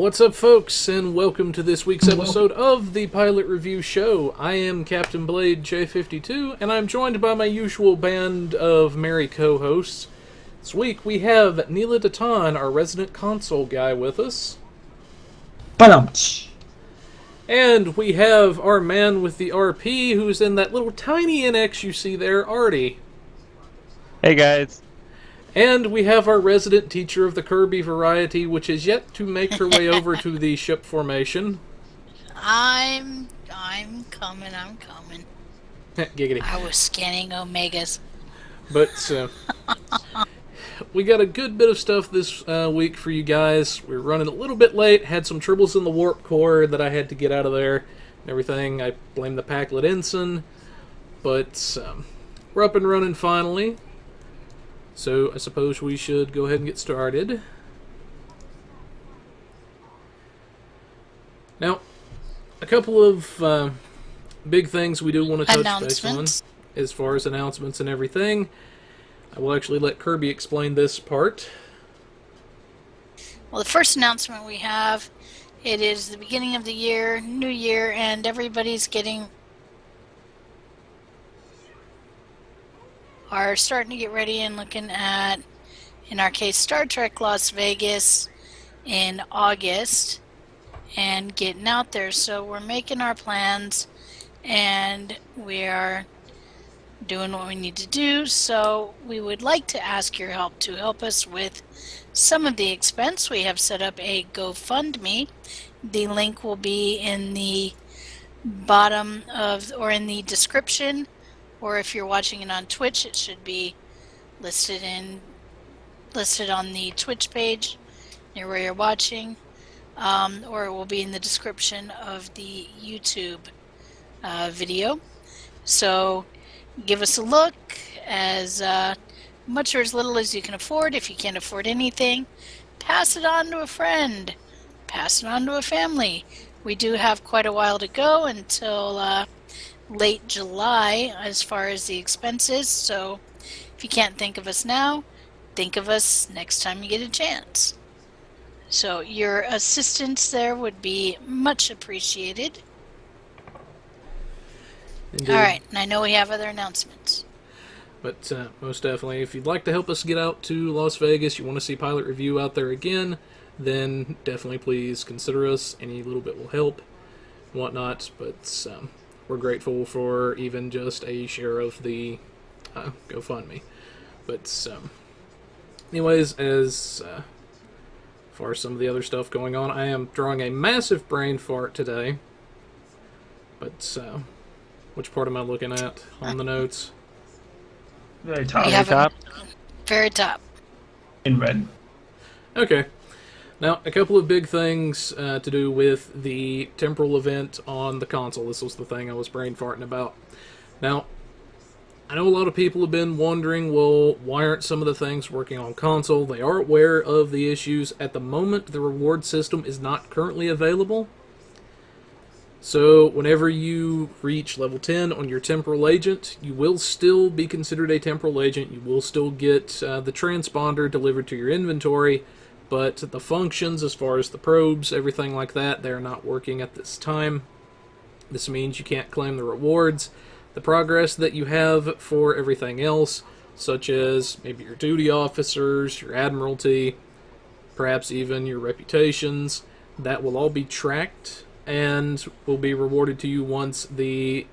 What's up, folks, and welcome to this week's episode of the Pilot Review Show. I am Captain Blade J52, and I'm joined by my usual band of merry co-hosts. This week we have Neela, our resident console guy, with us. Ba-dum-tsh. And we have our man with the RP, who's in that little tiny NX you see there, Artie. Hey guys. And we have our resident teacher of the Kirby variety, which is yet to make her way over to the ship formation. I'm coming. Giggity. I was scanning Omegas. But we got a good bit of stuff this week for you guys. We're running a little bit late. Had some Tribbles in the warp core that I had to get out of there and everything. I blame the Packlet Ensign. But we're up and running finally. So I suppose we should go ahead and get started. Now, a couple of big things we do want to touch base on as far as announcements and everything. I will actually let Kirby explain this part. Well, the first announcement we have, it is the beginning of the year, new year, and everybody's are starting to get ready and looking at, in our case, Star Trek Las Vegas in August and getting out there. So we're making our plans and we are doing what we need to do. So we would like to ask your help to help us with some of the expense. We have set up a GoFundMe. The link will be in the bottom of, or in the description. Or if you're watching it on Twitch, it should be listed on the Twitch page near where you're watching, or it will be in the description of the YouTube video. So give us a look, as much or as little as you can afford. If you can't afford anything, pass it on to a friend, pass it on to a family. We do have quite a while to go until late July as far as the expenses, so if you can't think of us now, think of us next time you get a chance. So your assistance there would be much appreciated. Indeed. Alright, and I know we have other announcements. But most definitely, if you'd like to help us get out to Las Vegas, you want to see Pilot Review out there again, then definitely please consider us. Any little bit will help and whatnot, but we're grateful for even just a share of the GoFundMe. But anyways, as far as some of the other stuff going on, I am drawing a massive brain fart today. But which part am I looking at on the notes? Very top. Very top. In red. Okay. Now, a couple of big things to do with the temporal event on the console. This was the thing I was brain farting about. Now, I know a lot of people have been wondering, well, why aren't some of the things working on console? They are aware of the issues. At the moment, the reward system is not currently available. So, whenever you reach level 10 on your Temporal Agent, you will still be considered a Temporal Agent. You will still get the transponder delivered to your inventory. But the functions, as far as the probes, everything like that, they're not working at this time. This means you can't claim the rewards. The progress that you have for everything else, such as maybe your duty officers, your admiralty, perhaps even your reputations, that will all be tracked and will be rewarded to you once the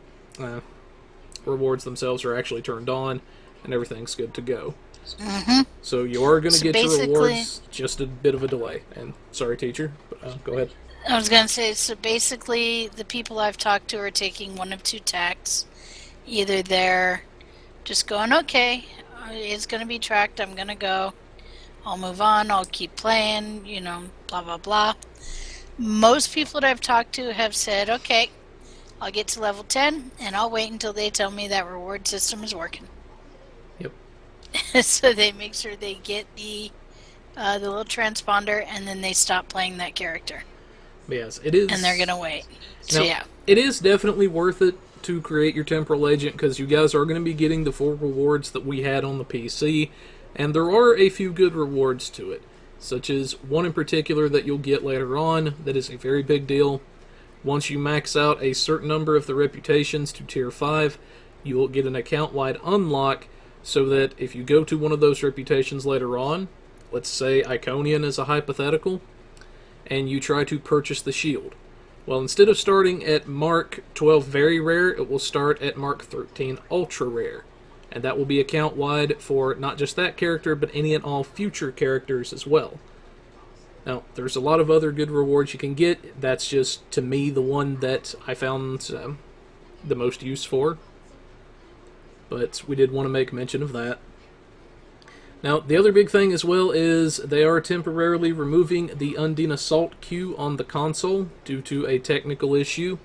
rewards themselves are actually turned on and everything's good to go. Mm-hmm. So you are going to get your rewards, just a bit of a delay. And sorry, teacher, but go ahead. I was going to say, so basically the people I've talked to are taking one of two tacks. Either they're just going, okay, it's going to be tracked, I'm going to go. I'll move on, I'll keep playing, blah, blah, blah. Most people that I've talked to have said, okay, I'll get to level 10, and I'll wait until they tell me that reward system is working. So they make sure they get the little transponder, and then they stop playing that character. Yes, it is. And they're going to wait. So, now, yeah. It is definitely worth it to create your Temporal Agent, because you guys are going to be getting the full rewards that we had on the PC, and there are a few good rewards to it. such as one in particular that you'll get later on that is a very big deal. Once you max out a certain number of the reputations to tier 5, you will get an account-wide unlock so that if you go to one of those reputations later on, let's say Iconian is a hypothetical, and you try to purchase the shield. Well, instead of starting at Mark 12 Very Rare, it will start at Mark 13 Ultra Rare. And that will be account-wide for not just that character, but any and all future characters as well. Now, there's a lot of other good rewards you can get. That's just, to me, the one that I found the most use for. But we did want to make mention of that. Now, the other big thing as well is they are temporarily removing the Undine Assault Queue on the console due to a technical issue.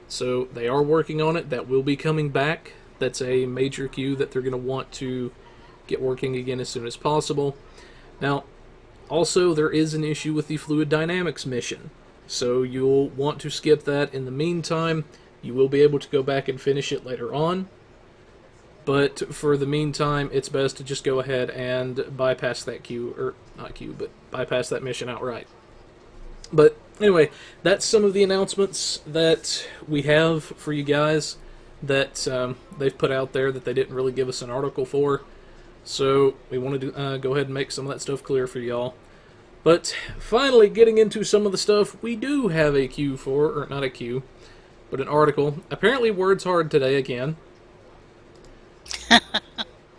So they are working on it. That will be coming back. That's a major queue that they're going to want to get working again as soon as possible. Now, also there is an issue with the Fluid Dynamics mission. So you'll want to skip that in the meantime. You will be able to go back and finish it later on. But for the meantime, it's best to just go ahead and bypass that queue, or not queue, but bypass that mission outright. But anyway, that's some of the announcements that we have for you guys that they've put out there that they didn't really give us an article for. So we wanted to go ahead and make some of that stuff clear for y'all. But finally, getting into some of the stuff we do have a queue for, or not a queue, but an article. Apparently word's hard today again.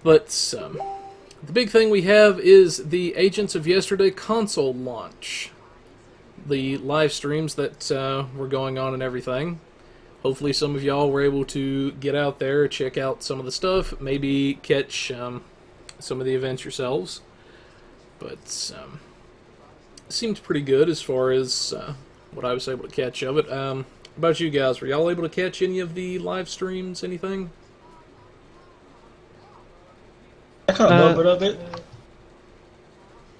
But the big thing we have is the Agents of Yesterday console launch. The live streams that were going on and everything. Hopefully some of y'all were able to get out there, check out some of the stuff, maybe catch some of the events yourselves. But it seemed pretty good as far as what I was able to catch of it. How about you guys? Were y'all able to catch any of the live streams, anything? I caught a little bit of it.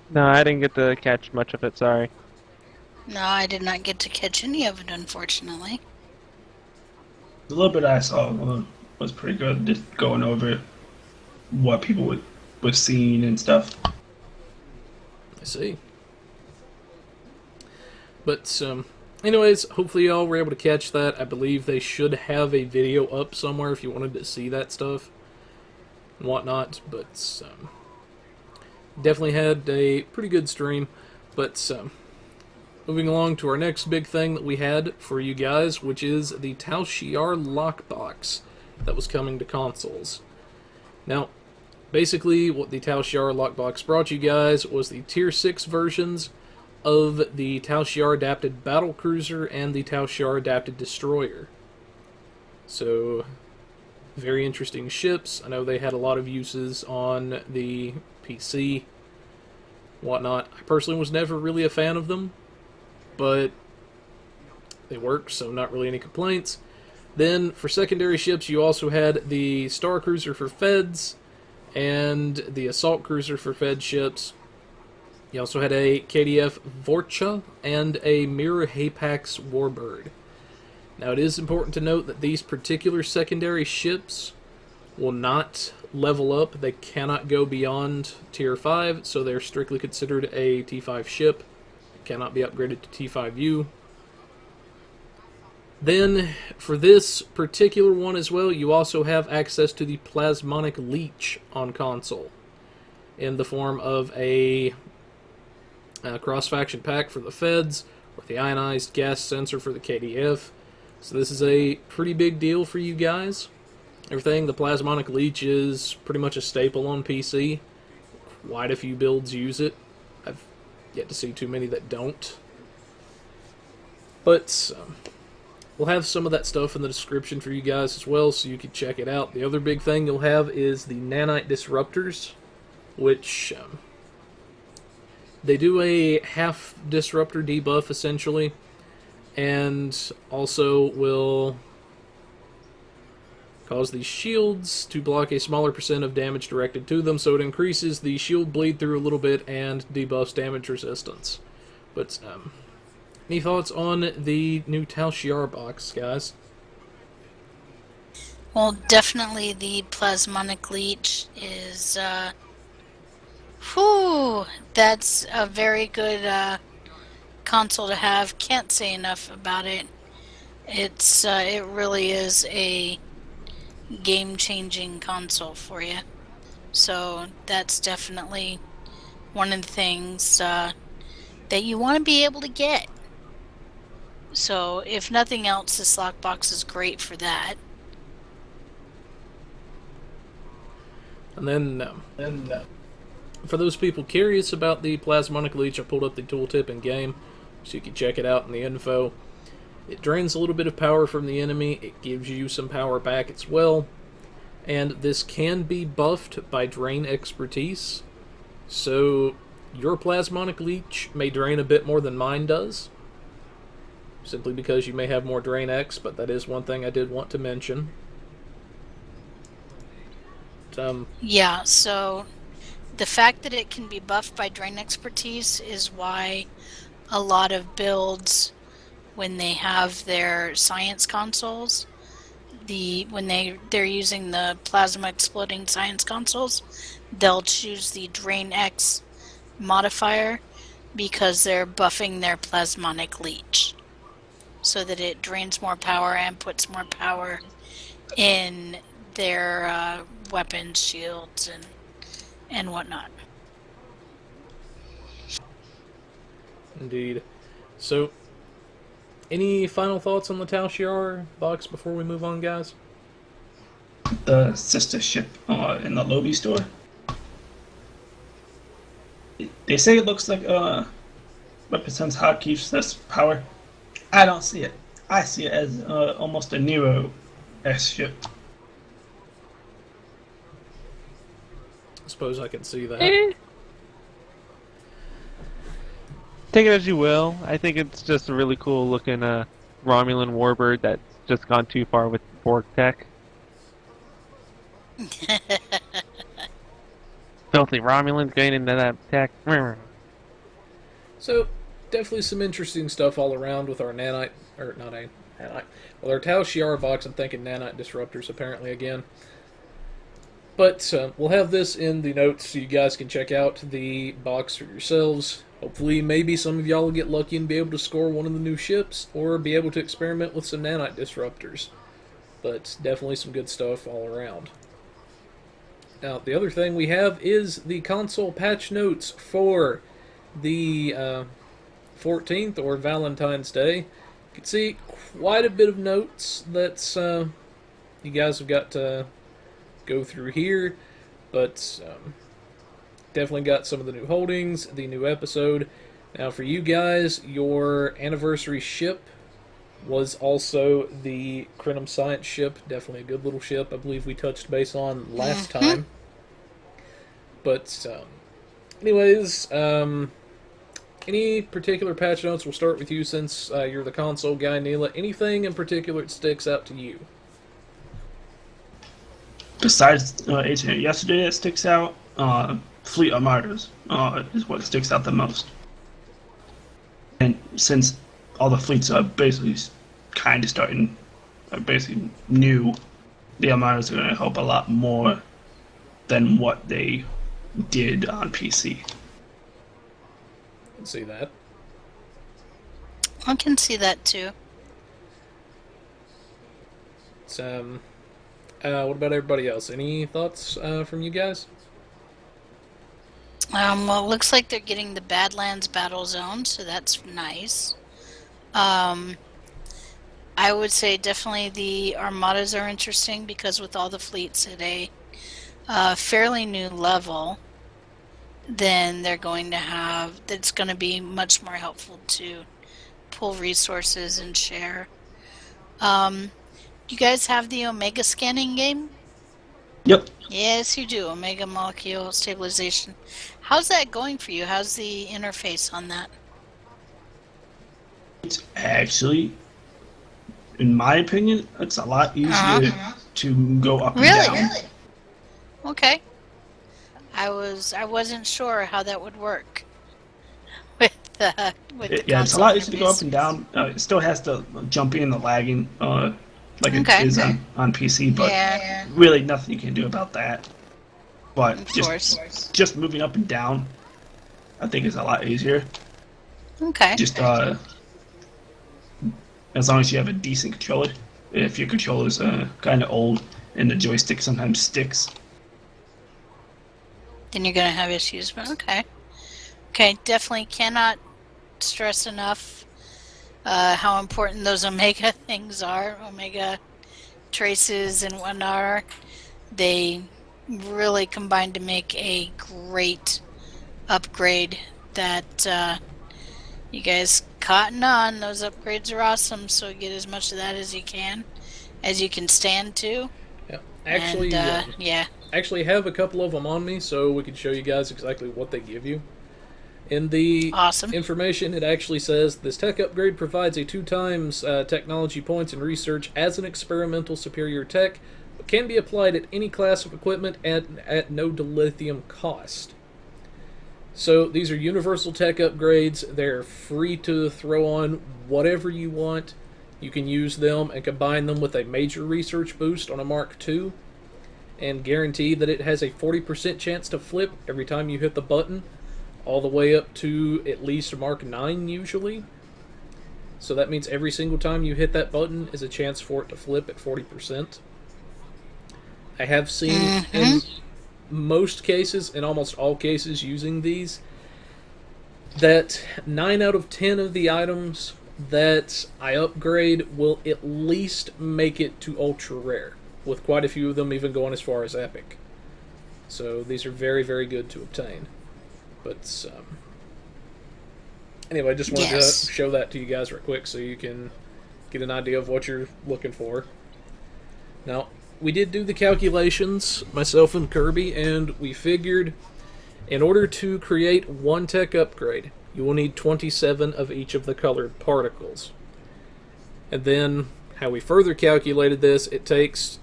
No, I didn't get to catch much of it, sorry. No, I did not get to catch any of it, unfortunately. The little bit I saw was pretty good, just going over what people were seeing and stuff. I see. But, anyways, hopefully y'all were able to catch that. I believe they should have a video up somewhere if you wanted to see that stuff and whatnot. But, definitely had a pretty good stream. But, moving along to our next big thing that we had for you guys, which is the Chi Arm Lockbox that was coming to consoles. Now, basically what the Chi Arm Lockbox brought you guys was the Tier 6 versions of the Chi Arm Adapted Battlecruiser and the Chi Arm Adapted Destroyer. So, very interesting ships. I know they had a lot of uses on the PC, whatnot. I personally was never really a fan of them, but they work, so not really any complaints. Then, for secondary ships, you also had the Star Cruiser for Feds and the Assault Cruiser for Fed ships. You also had a KDF Vorcha and a Mirror Hapax Warbird. Now, it is important to note that these particular secondary ships will not level up. They cannot go beyond Tier 5, so they're strictly considered a T5 ship. Cannot be upgraded to T5U. Then, for this particular one as well, you also have access to the Plasmonic Leech on console, in the form of a cross-faction pack for the Feds, with the ionized gas sensor for the KDF. So this is a pretty big deal for you guys. Everything, the Plasmonic Leech is pretty much a staple on PC. Quite a few builds use it. I've yet to see too many that don't. But we'll have some of that stuff in the description for you guys as well, so you can check it out. The other big thing you'll have is the Nanite Disruptors, which they do a half disruptor debuff essentially, and also will cause these shields to block a smaller percent of damage directed to them, so it increases the shield bleed through a little bit and debuffs damage resistance. But any thoughts on the new Chi Arm box, guys? Well, definitely the Plasmonic Leech is Whew, that's a very good console to have. Can't say enough about it. It really is a game-changing console for you. So that's definitely one of the things that you want to be able to get. So if nothing else, this lockbox is great for that. And then, for those people curious about the Plasmonic Leech, I pulled up the tooltip in game, so you can check it out in the info. It drains a little bit of power from the enemy, it gives you some power back as well, and this can be buffed by Drain Expertise, so your Plasmonic Leech may drain a bit more than mine does, simply because you may have more Drain X, but that is one thing I did want to mention. Yeah, so the fact that it can be buffed by Drain Expertise is why a lot of builds, when they have their science consoles, when they're using the plasma exploding science consoles, they'll choose the Drain X modifier because they're buffing their Plasmonic Leech so that it drains more power and puts more power in their weapons, shields, and whatnot. Indeed. So, any final thoughts on the Chi Arm box before we move on, guys? The sister ship in the Lobby store. They say it looks like represents hotkeys. That's power. I don't see it. I see it as almost a Nero-esque ship. I suppose I can see that. Take it as you will. I think it's just a really cool looking Romulan warbird that's just gone too far with Borg tech. Filthy Romulans going into that tech. So, definitely some interesting stuff all around with our nanite, or not a nanite, well, our Chi Arm box. I'm thinking nanite disruptors apparently again. But we'll have this in the notes so you guys can check out the box for yourselves. Hopefully, maybe some of y'all will get lucky and be able to score one of the new ships, or be able to experiment with some nanite disruptors. But definitely some good stuff all around. Now, the other thing we have is the console patch notes for the 14th, or Valentine's Day. You can see quite a bit of notes that's you guys have got to go through here, but definitely got some of the new holdings, the new episode. Now for you guys, your anniversary ship was also the Crenum Science ship. Definitely a good little ship. I believe we touched base on last time. But anyways, any particular patch notes? We'll start with you since you're the console guy, Neela. Anything in particular that sticks out to you? Besides Agent yesterday that sticks out, Fleet Armadas is what sticks out the most. And since all the fleets are basically kind of starting, basically new, the Armadas are going to help a lot more than what they did on PC. I can see that. I can see that too. It's, what about everybody else? Any thoughts from you guys? Well, it looks like they're getting the Badlands Battle Zone, so that's nice. I would say definitely the Armadas are interesting because with all the fleets at a fairly new level, then they're going to have, it's going to be much more helpful to pull resources and share. You guys have the Omega scanning game? Yep. Yes, you do. Omega Molecule Stabilization. How's that going for you? How's the interface on that? It's actually, in my opinion, it's a lot easier to go up and down. Really? Okay. I wasn't sure how that would work with the Yeah, it's a lot easier to go interface. up and down. It still has the jumping and the lagging, like it Okay. is on PC, but Yeah. really nothing you can do about that. but Of course. just moving up and down, I think is a lot easier. Okay. Just as long as you have a decent controller. If your controller's kind of old and the joystick sometimes sticks. Then you're gonna have issues, but okay. Okay, definitely cannot stress enough how important those Omega things are. Omega traces and whatnot. They really combine to make a great upgrade that you guys cotton on. Those upgrades are awesome, so get as much of that as you can stand to. Yeah. Actually, And, yeah. actually have a couple of them on me so we can show you guys exactly what they give you. In the Awesome. information, it actually says this tech upgrade provides a 2 times technology points in research as an experimental superior tech, but can be applied at any class of equipment at no dilithium cost. So these are universal tech upgrades. They're free to throw on whatever you want. You can use them and combine them with a major research boost on a Mark II, and guarantee that it has a 40% chance to flip every time you hit the button, all the way up to at least Mark 9 usually. So that means every single time you hit that button is a chance for it to flip at 40%. I have seen in most cases, in almost all cases using these, that 9 out of 10 of the items that I upgrade will at least make it to ultra rare, with quite a few of them even going as far as epic. So these are very, very good to obtain. But anyway, I just wanted to show that to you guys real quick so you can get an idea of what you're looking for. Now, we did do the calculations, myself and Kirby, and we figured in order to create one tech upgrade, you will need 27 of each of the colored particles. And then, how we further calculated this, it takes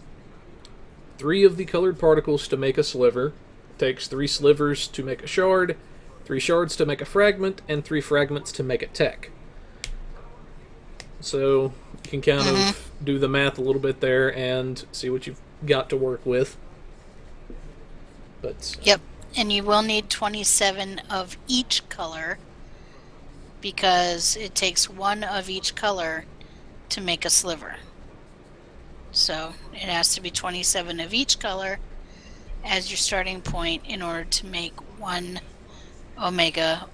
3 of the colored particles to make a sliver, it takes 3 slivers to make a shard, 3 shards to make a fragment, and 3 fragments to make a tech. So, you can kind of do the math a little bit there and see what you've got to work with. But Yep, and you will need 27 of each color because it takes 1 of each color to make a sliver. So it has to be 27 of each color as your starting point in order to make 1 Omega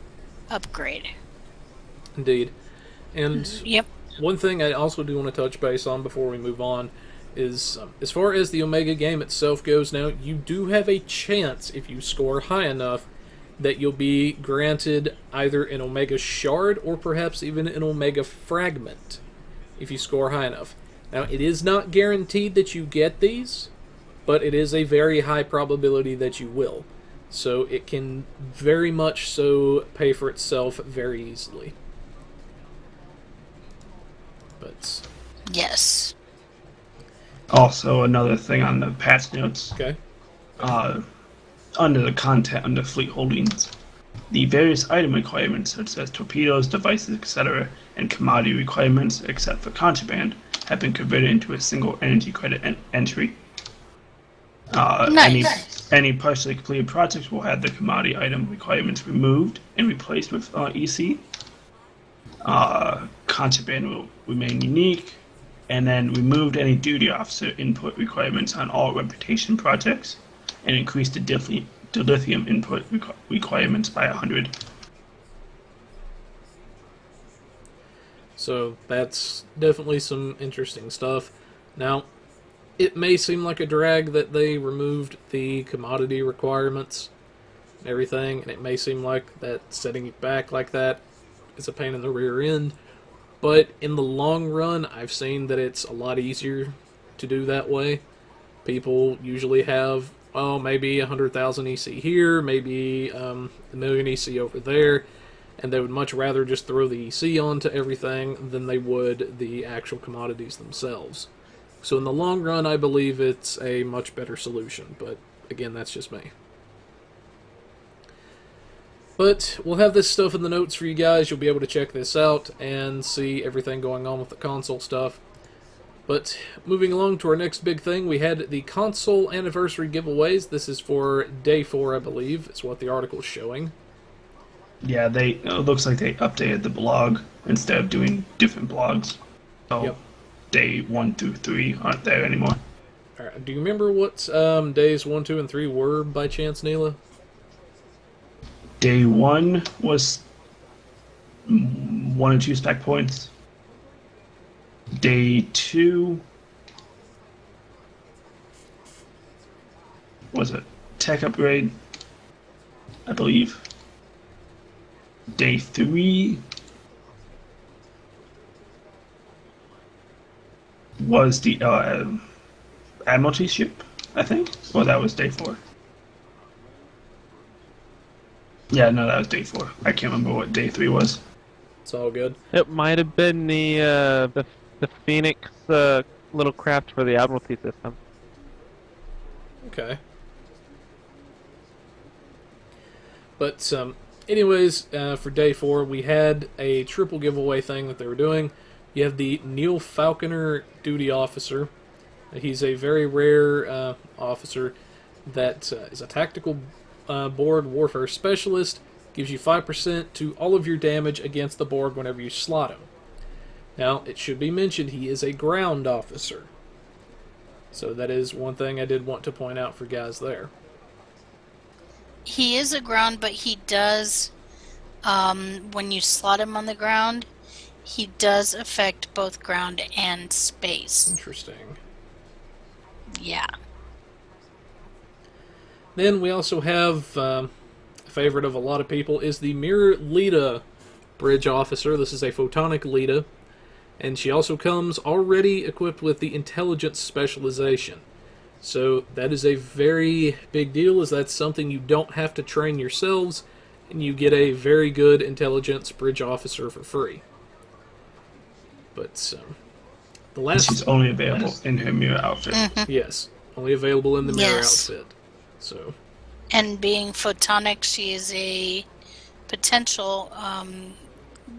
upgrade. Indeed. And Yep. one thing I also do want to touch base on before we move on is, as far as the Omega game itself goes now, you do have a chance, if you score high enough, that you'll be granted either an Omega Shard or perhaps even an Omega Fragment, if you score high enough. Now, it is not guaranteed that you get these, but it is a very high probability that you will. So it can very much so pay for itself very easily. But Yes. Also, another thing on the patch notes. okay. Under the content, under fleet holdings, the various item requirements, such as torpedoes, devices, etc., and commodity requirements, except for contraband, have been converted into a single energy credit entry. Nice. Any partially completed projects will have the commodity item requirements removed and replaced with EC. Contraband will remain unique, and then removed any duty officer input requirements on all reputation projects, and increased the dilithium input requirements by 100. So that's definitely some interesting stuff. Now, it may seem like a drag that they removed the commodity requirements and everything, and it may seem like that setting it back like that is a pain in the rear end, but in the long run, I've seen that it's a lot easier to do that way. People usually have, maybe 100,000 EC here, maybe a million EC over there, and they would much rather just throw the EC onto everything than they would the actual commodities themselves. So in the long run, I believe it's a much better solution, but again, that's just me. But we'll have this stuff in the notes for you guys. You'll be able to check this out and see everything going on with the console stuff. But moving along to our next big thing, we had the console anniversary giveaways. This is for day 4, I believe, is what the article is showing. Yeah, it looks like they updated the blog instead of doing different blogs. So Yep. day 1 through 3 aren't there anymore. All right, do you remember what days 1, 2, and 3 were by chance, Neela? Day 1 was 1 and 2 spec points. Day 2 was a tech upgrade, I believe. Day 3 was the Admiralty ship, I think. Or that was day 4. Yeah, no, that was day 4. I can't remember what day 3 was. It's all good. It might have been the Phoenix little craft for the Admiralty system. Okay. But, anyways, for day 4, we had a triple giveaway thing that they were doing. You have the Neil Falconer Duty Officer. He's a very rare officer that is a tactical board warfare specialist. Gives you 5% to all of your damage against the board whenever you slot him. Now, it should be mentioned he is a ground officer. So that is one thing I did want to point out for guys there. He is a ground, but he does, when you slot him on the ground, he does affect both ground and space. Interesting. Yeah. Then we also have a favorite of a lot of people is the Mirror Lita Bridge Officer. This is a photonic Lita, and she also comes already equipped with the Intelligence Specialization. So that is a very big deal, as that's something you don't have to train yourselves, and you get a very good Intelligence Bridge Officer for free. But the last... She's only available in her mirror outfit. Yes, only available in the mirror Yes. outfit. So... And being photonic, she is a potential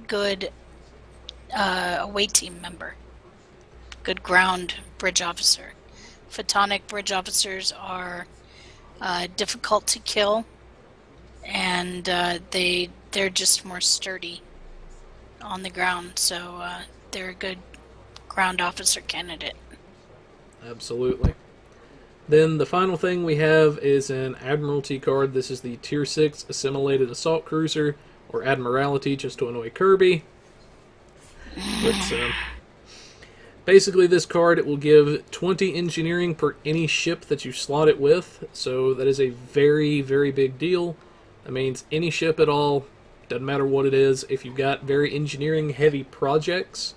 good away team member. Good ground bridge officer. Photonic bridge officers are difficult to kill, and they're just more sturdy on the ground, so they're a good ground officer candidate. Absolutely. Then the final thing we have is an Admiralty card. This is the Tier 6 Assimilated Assault Cruiser, or Admiralty, just to annoy Kirby. But, basically, this card, it will give 20 engineering per any ship that you slot it with, so that is a very, very big deal. That means any ship at all, doesn't matter what it is, if you've got very engineering-heavy projects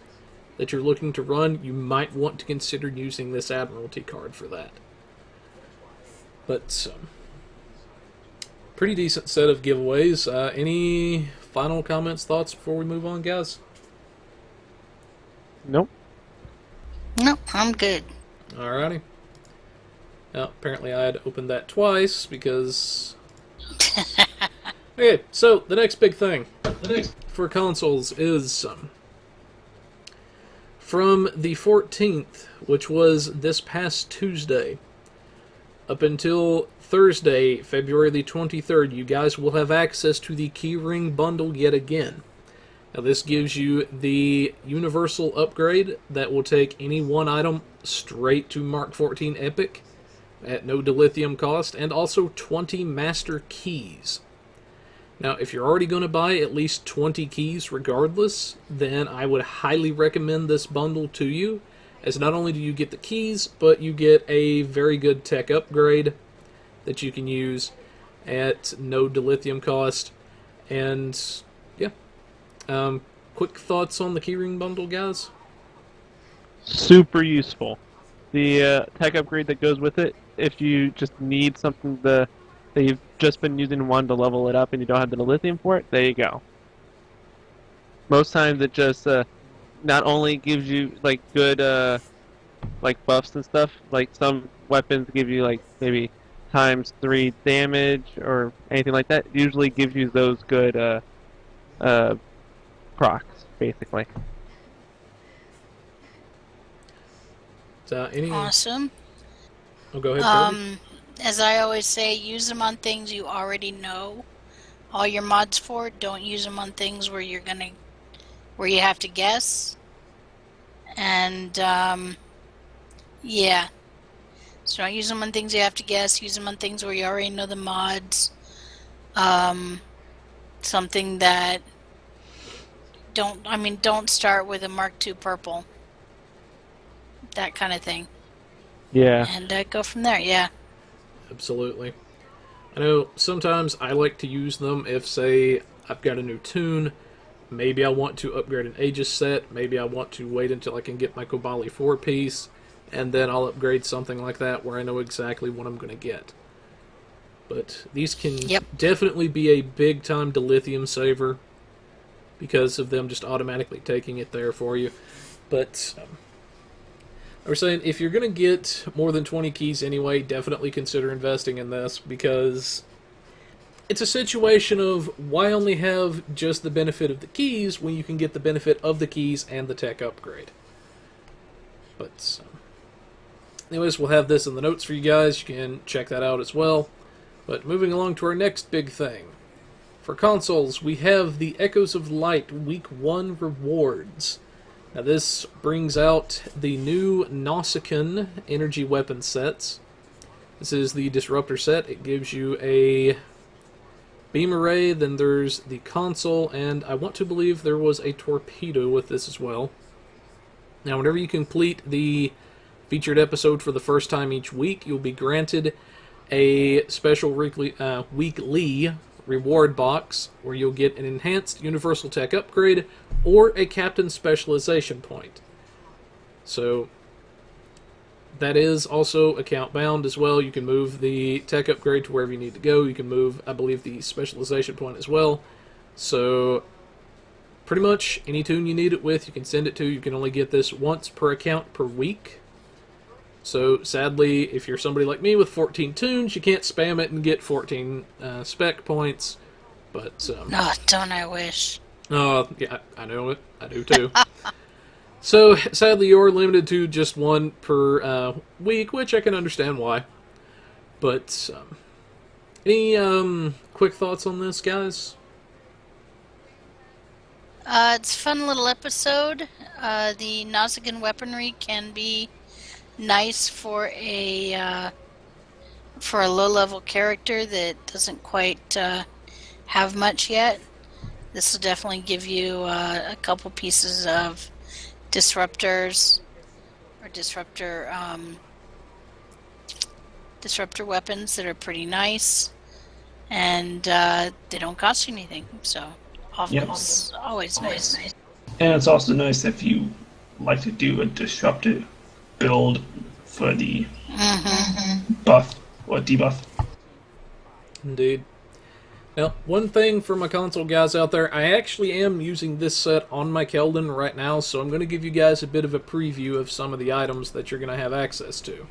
that you're looking to run, you might want to consider using this Admiralty card for that. But, pretty decent set of giveaways. Any final comments, thoughts before we move on, guys? Nope. No, I'm good. Alrighty. Now, apparently I had to open that twice because... Okay, so the next big thing for consoles is from the 14th, which was this past Tuesday, up until Thursday, February the 23rd, you guys will have access to the Keyring Bundle yet again. Now this gives you the universal upgrade that will take any one item straight to Mark 14 Epic at no dilithium cost, and also 20 master keys. Now if you're already going to buy at least 20 keys regardless, then I would highly recommend this bundle to you, as not only do you get the keys, but you get a very good tech upgrade that you can use at no dilithium cost. And yeah, quick thoughts on the Keyring Bundle, guys? Super useful. The tech upgrade that goes with it, if you just need something that you've just been using one to level it up and you don't have the lithium for it, there you go. Most times it just not only gives you like good like buffs and stuff, like some weapons give you like maybe ×3 damage or anything like that. It usually gives you those good procs, basically. So any? Awesome. Oh, go ahead, Kirby. As I always say, use them on things you already know all your mods for. Don't use them on things where you have to guess. And yeah, so don't use them on things you have to guess. Use them on things where you already know the mods. Something that don't start with a Mark II purple. That kind of thing. Yeah. And go from there. Yeah. Absolutely. I know sometimes I like to use them if, say, I've got a new tune. Maybe I want to upgrade an Aegis set. Maybe I want to wait until I can get my Kobali 4-piece, and then I'll upgrade something like that where I know exactly what I'm going to get. But these can definitely be a big-time dilithium saver because of them just automatically taking it there for you. But I was saying, if you're going to get more than 20 keys anyway, definitely consider investing in this, because it's a situation of why only have just the benefit of the keys when you can get the benefit of the keys and the tech upgrade. But anyways, we'll have this in the notes for you guys. You can check that out as well. But moving along to our next big thing. For consoles, we have the Echoes of Light Week 1 rewards. Now this brings out the new Nausicaan energy weapon sets. This is the Disruptor set. It gives you a beam array, then there's the console, and I want to believe there was a torpedo with this as well. Now whenever you complete the featured episode for the first time each week, you'll be granted a special weekly reward box where you'll get an enhanced universal tech upgrade or a captain specialization point. So that is also account bound as well. You can move the tech upgrade to wherever you need to go. You can move, I believe, the specialization point as well. So pretty much any tune you need it with, you can send it to. You can only get this once per account per week. So sadly, if you're somebody like me with 14 tunes, you can't spam it and get 14 spec points. But oh, don't I wish? Oh, yeah, I know it. I do too. So sadly, you're limited to just one per week, which I can understand why. But any quick thoughts on this, guys? It's a fun little episode. The Nausicaan weaponry can be nice for a low-level character that doesn't quite have much yet. This will definitely give you a couple pieces of disruptors or disruptor weapons that are pretty nice, and they don't cost you anything. So it's always nice. And it's also nice if you like to do a disruptor build for the buff or debuff. Indeed. Now, one thing for my console guys out there, I actually am using this set on my Keldon right now, so I'm going to give you guys a bit of a preview of some of the items that you're going to have access to.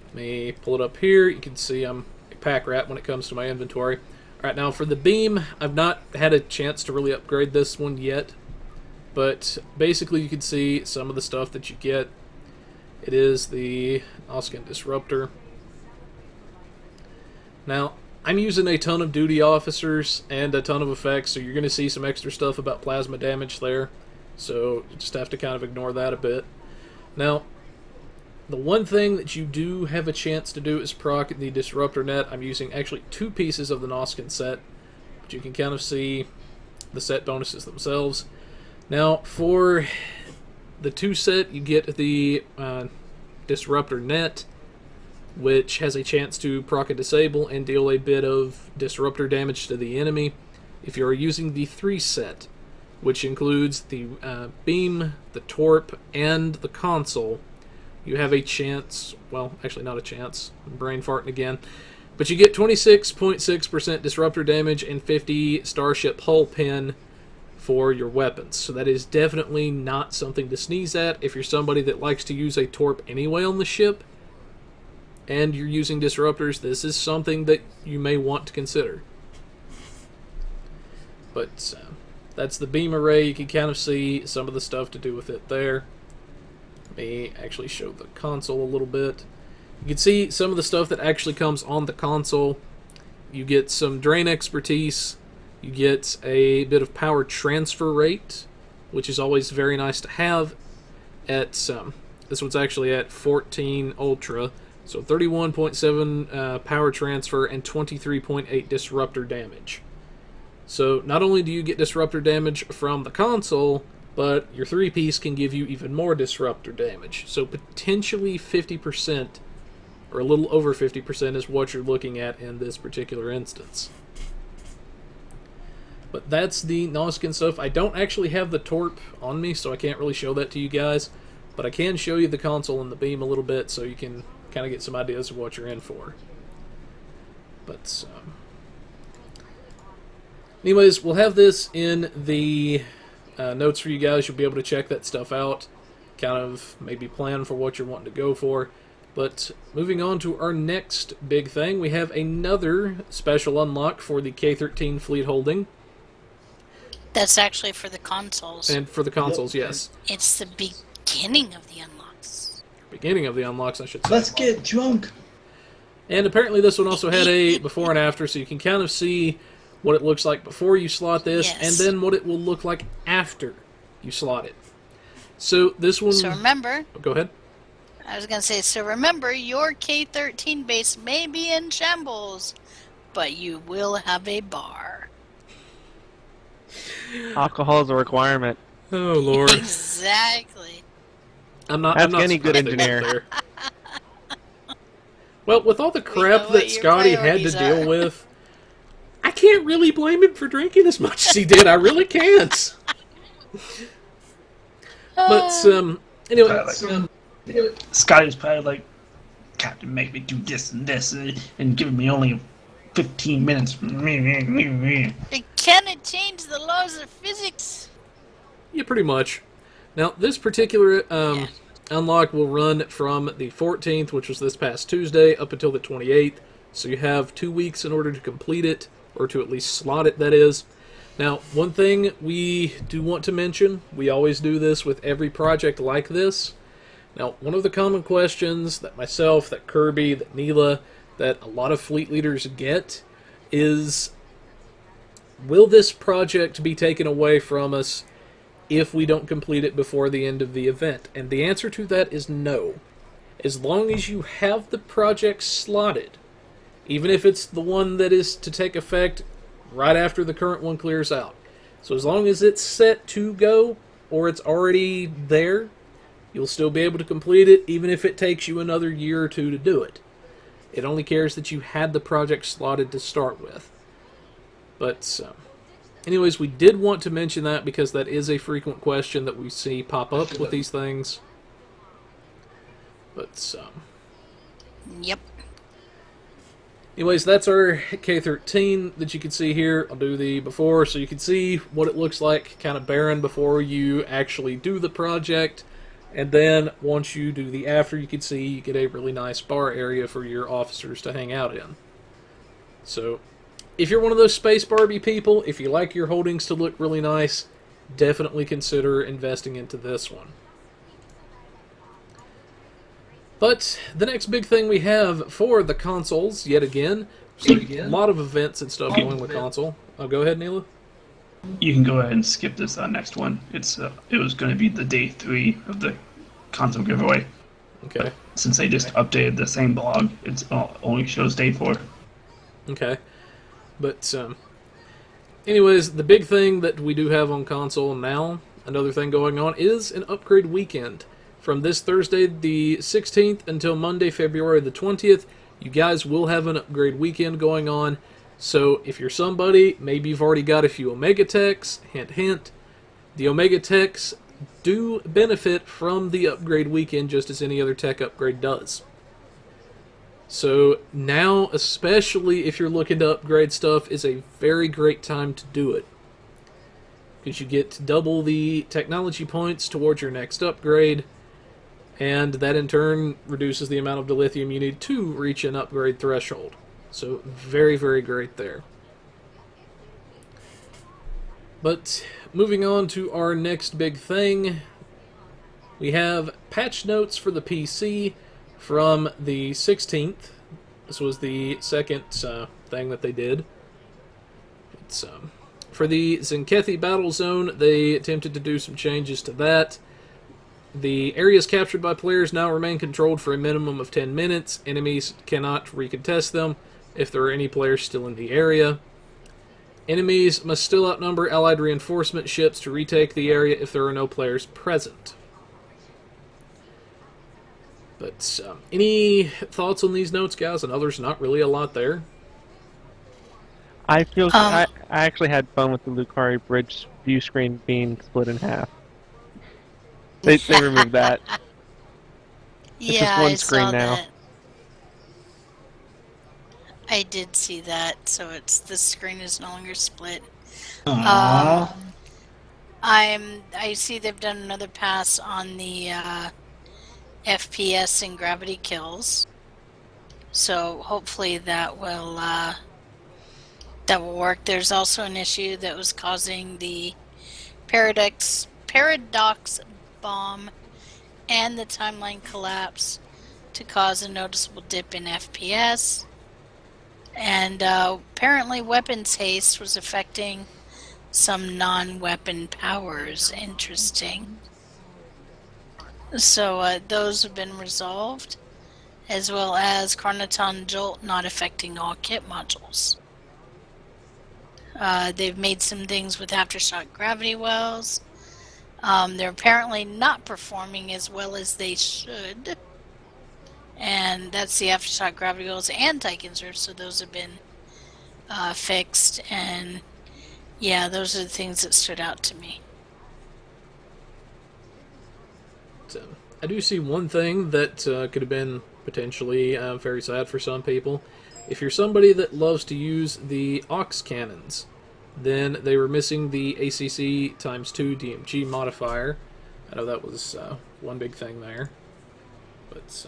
Let me pull it up here. You can see I'm a pack rat when it comes to my inventory. Alright, now for the beam, I've not had a chance to really upgrade this one yet, but basically you can see some of the stuff that you get. It is the Nausicaan Disruptor. Now, I'm using a ton of duty officers and a ton of effects, so you're going to see some extra stuff about plasma damage there. So you just have to kind of ignore that a bit. Now, the one thing that you do have a chance to do is proc the Disruptor net. I'm using actually 2 pieces of the Nausicaan set, but you can kind of see the set bonuses themselves. Now, for the 2 set, you get the Disruptor net, which has a chance to proc and disable and deal a bit of disruptor damage to the enemy. If you're using the 3 set, which includes the beam, the torp, and the console, you have a chance, well, actually not a chance, I'm brain farting again, but you get 26.6% disruptor damage and 50 starship hull pin for your weapons. So that is definitely not something to sneeze at if you're somebody that likes to use a torp anyway on the ship, and you're using disruptors. This is something that you may want to consider. But that's the beam array. You can kind of see some of the stuff to do with it there. Let me actually show the console a little bit. You can see some of the stuff that actually comes on the console. You get some drain expertise. You get a bit of power transfer rate, which is always very nice to have. At this one's actually at 14 Ultra, so 31.7 power transfer and 23.8 disruptor damage. So not only do you get disruptor damage from the console, but your 3-piece can give you even more disruptor damage. So potentially 50%, or a little over 50% is what you're looking at in this particular instance. But that's the Nozzkin stuff. I don't actually have the Torp on me, so I can't really show that to you guys. But I can show you the console and the beam a little bit, so you can kind of get some ideas of what you're in for. But, anyways, we'll have this in the notes for you guys. You'll be able to check that stuff out. Kind of maybe plan for what you're wanting to go for. But moving on to our next big thing, we have another special unlock for the K-13 fleet holding. That's actually for the consoles. And for the consoles, yes. It's the beginning of the unlocks. Beginning of the unlocks, I should say. Let's get drunk. And apparently this one also had a before and after, so you can kind of see what it looks like before you slot this, Yes. and then what it will look like after you slot it. So this one... So remember, Go ahead. I was going to say, so remember, your K-13 base may be in shambles, but you will have a bar. Alcohol is a requirement. Oh, Lord. Exactly. I'm not any good surprised they went engineer. there. Well, with all the know crap what that your Scotty had to priorities deal are. with, I can't really blame him for drinking as much as he did. I really can't. But, anyway... Scotty's probably like, Captain, make me do this and this, and giving me only 15 minutes. It cannot change the laws of physics. Yeah, pretty much. Now, this particular unlock will run from the 14th, which was this past Tuesday, up until the 28th. So you have 2 weeks in order to complete it, or to at least slot it, that is. Now, one thing we do want to mention, we always do this with every project like this. Now, one of the common questions that myself, that Kirby, that Neela, that a lot of fleet leaders get is, will this project be taken away from us if we don't complete it before the end of the event? And the answer to that is no. As long as you have the project slotted, even if it's the one that is to take effect right after the current one clears out. So as long as it's set to go, or it's already there, you'll still be able to complete it, even if it takes you another year or two to do it. It only cares that you had the project slotted to start with. But, anyways, we did want to mention that because that is a frequent question that we see pop up with these things. But, Yep. anyways, that's our K-13 that you can see here. I'll do the before so you can see what it looks like kind of barren before you actually do the project. And then once you do the after, you can see you get a really nice bar area for your officers to hang out in. So, if you're one of those Space Barbie people, if you like your holdings to look really nice, definitely consider investing into this one. But the next big thing we have for the consoles, yet again, so a lot of events and stuff going with console. Oh, go ahead, Neela. You can go ahead and skip this next one. It was going to be the day 3 of the console giveaway. Okay. Since they just updated the same blog, it only shows day 4. Okay. But, anyways, the big thing that we do have on console now, another thing going on, is an upgrade weekend. From this Thursday, the 16th, until Monday, February the 20th, you guys will have an upgrade weekend going on. So, if you're somebody, maybe you've already got a few Omega Techs, hint hint, the Omega Techs do benefit from the upgrade weekend just as any other tech upgrade does. So, now, especially if you're looking to upgrade stuff, is a very great time to do it. Because you get double the technology points towards your next upgrade, and that in turn reduces the amount of dilithium you need to reach an upgrade threshold. So, very, very great there. But, moving on to our next big thing, We have patch notes for the PC from the 16th. This was the second thing that they did. It's for the Zenkethi Battle Zone, they attempted to do some changes to that. The areas captured by players now remain controlled for a minimum of 10 minutes. Enemies cannot recontest them if there are any players still in the area. Enemies must still outnumber Allied reinforcement ships to retake the area if there are no players present. But any thoughts on these notes, guys? I know there's not really a lot there. I feel I actually had fun with the Lucari Bridge view screen being split in half. They removed that. It's Yeah, just one I screen saw now. that. I did see that, so it's the screen is no longer split. Aww. I see they've done another pass on the FPS and gravity kills, so hopefully that will work. There's also an issue that was causing the paradox bomb and the timeline collapse to cause a noticeable dip in FPS. And apparently weapons haste was affecting some non-weapon powers. Interesting. So those have been resolved, as well as Carnaton Jolt not affecting all kit modules. They've made some things with Aftershock gravity wells. They're apparently not performing as well as they should. And that's the Aftershock gravity wells and Tyconserve, so those have been fixed. And yeah, those are the things that stood out to me. I do see one thing that could have been potentially very sad for some people. If you're somebody that loves to use the aux cannons, then they were missing the ACC ×2 DMG modifier. I know that was one big thing there. But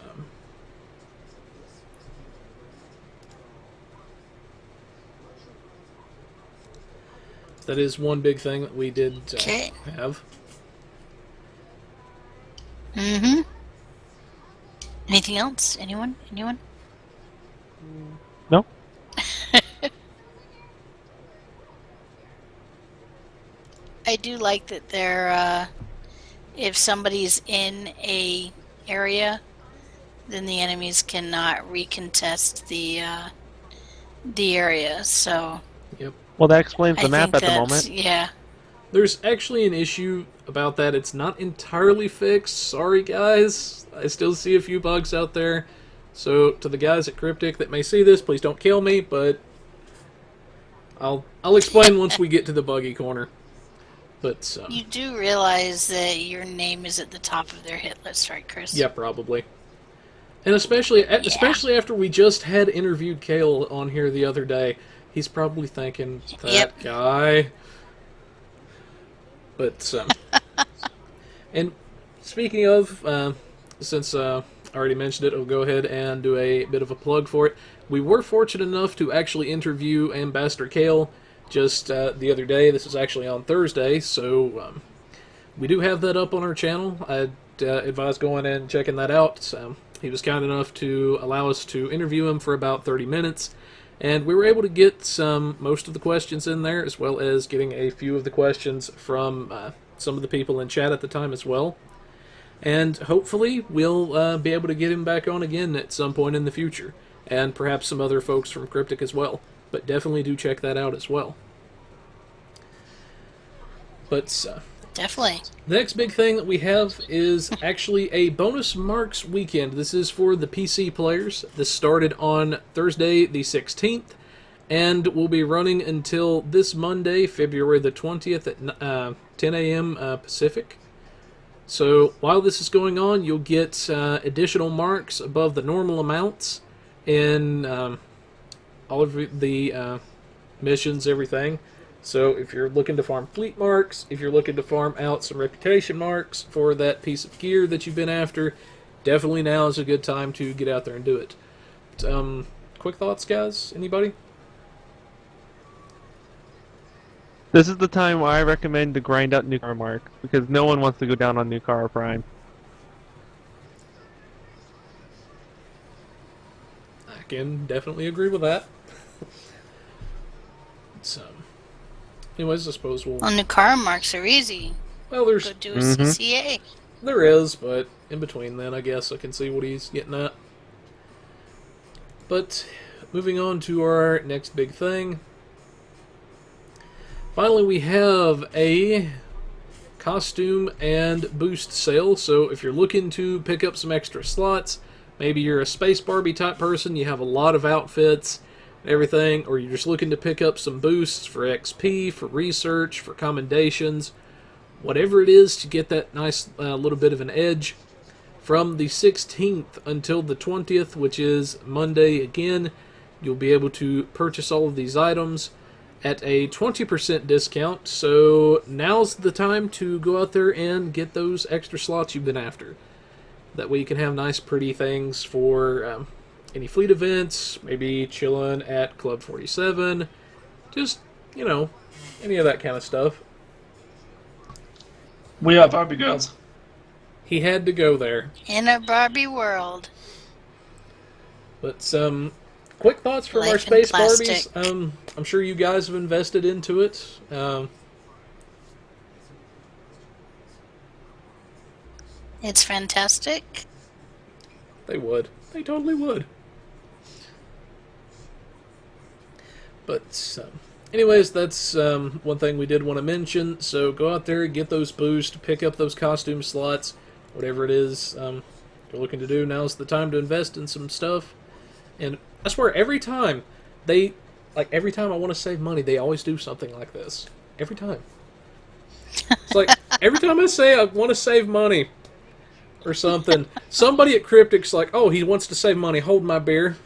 that is one big thing that we did have. Mm-hmm. Anything else? Anyone? No? I do like that they're, if somebody's in a area, then the enemies cannot recontest the area, so... Yep. Well, that explains the I map think at the that's- moment. Yeah. There's actually an issue about that. It's not entirely fixed. Sorry, guys. I still see a few bugs out there. So, to the guys at Cryptic that may see this, please don't kill me, but I'll explain once we get to the buggy corner. But You do realize that your name is at the top of their hit list, right, Chris? yeah, probably. And especially after we just had interviewed Kale on here the other day, he's probably thinking, that guy. But, and speaking of, since I already mentioned it, I'll go ahead and do a bit of a plug for it. We were fortunate enough to actually interview Ambassador Kale just the other day. This was actually on Thursday, so we do have that up on our channel. I'd advise going and checking that out. He was kind enough to allow us to interview him for about 30 minutes. And we were able to get most of the questions in there, as well as getting a few of the questions from some of the people in chat at the time as well. And hopefully we'll be able to get him back on again at some point in the future. And perhaps some other folks from Cryptic as well. But definitely do check that out as well. But Definitely. the next big thing that we have is actually a bonus marks weekend. This is for the PC players. This started on Thursday the 16th and will be running until this Monday, February the 20th at 10 a.m. Pacific. So while this is going on, you'll get additional marks above the normal amounts in all of the missions, everything. So if you're looking to farm fleet marks, if you're looking to farm out some reputation marks for that piece of gear that you've been after, definitely now is a good time to get out there and do it. Quick thoughts, guys? Anybody? This is the time where I recommend to grind out new car marks, because no one wants to go down on new car Prime. can definitely agree with that. So, anyways, I suppose we'll... Well, new car marks are easy. Well, there's... Go do a CCA. There is, but in between then, I guess I can see what he's getting at. But, moving on to our next big thing. Finally, we have a costume and boost sale. So if you're looking to pick up some extra slots, maybe you're a Space Barbie type person, you have a lot of outfits and everything, or you're just looking to pick up some boosts for XP, for research, for commendations, whatever it is to get that nice little bit of an edge. From the 16th until the 20th, which is Monday again, you'll be able to purchase all of these items at a 20% discount, so now's the time to go out there and get those extra slots you've been after. That way you can have nice pretty things for any fleet events, maybe chilling at Club 47, just, you know, any of that kind of stuff. We are Barbie girls. He had to go there. In a Barbie world. But some quick thoughts from our Life in Space plastic. Barbies. I'm sure you guys have invested into it. It's fantastic. They would. They totally would. But, anyways, that's one thing we did want to mention. So go out there, get those boosts, pick up those costume slots, whatever it is you're looking to do. Now's the time to invest in some stuff. And I swear, every time I want to save money, they always do something like this. Every time. It's like, every time I say I want to save money or something, somebody at Cryptic's like, oh, he wants to save money, hold my beer.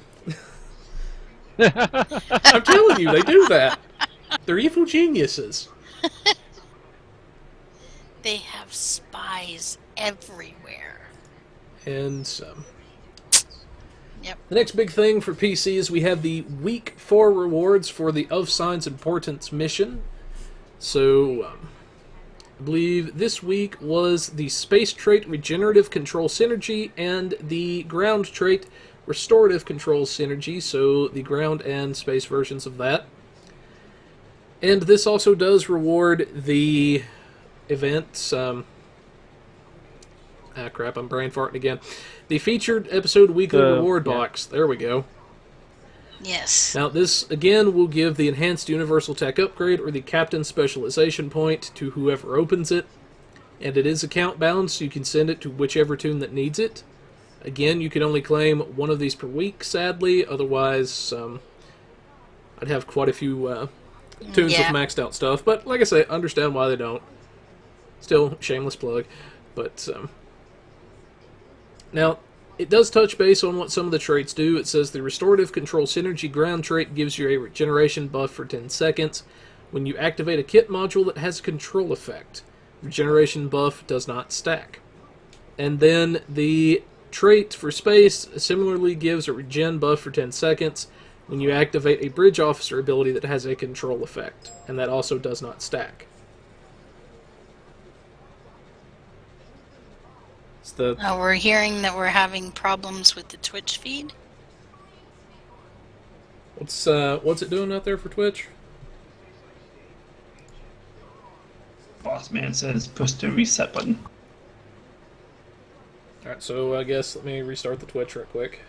I'm telling you, they do that. They're evil geniuses. They have spies everywhere. And Yep. the next big thing for PC is we have the Week 4 rewards for the Of Signs Importance mission. So, I believe this week was the Space Trait Regenerative Control Synergy and the Ground Trait Restorative Control Synergy, so the ground and space versions of that. And this also does reward the events. Crap, I'm brain farting again. The Featured Episode Weekly Reward Box. There we go. Yes. Now, this, again, will give the Enhanced Universal Tech Upgrade or the Captain Specialization Point to whoever opens it. And it is account bound, so you can send it to whichever toon that needs it. Again, you can only claim one of these per week, sadly. Otherwise, I'd have quite a few toons with maxed out stuff. But, like I say, understand why they don't. Still, shameless plug. But, now, it does touch base on what some of the traits do. It says the Restorative Control Synergy Ground trait gives you a regeneration buff for 10 seconds when you activate a kit module that has a control effect. Regeneration buff does not stack. And then the trait for space similarly gives a regen buff for 10 seconds when you activate a bridge officer ability that has a control effect. And that also does not stack. We're hearing that we're having problems with the Twitch feed. What's it doing out there for Twitch? Boss man says push the reset button. Alright, so I guess let me restart the Twitch real quick.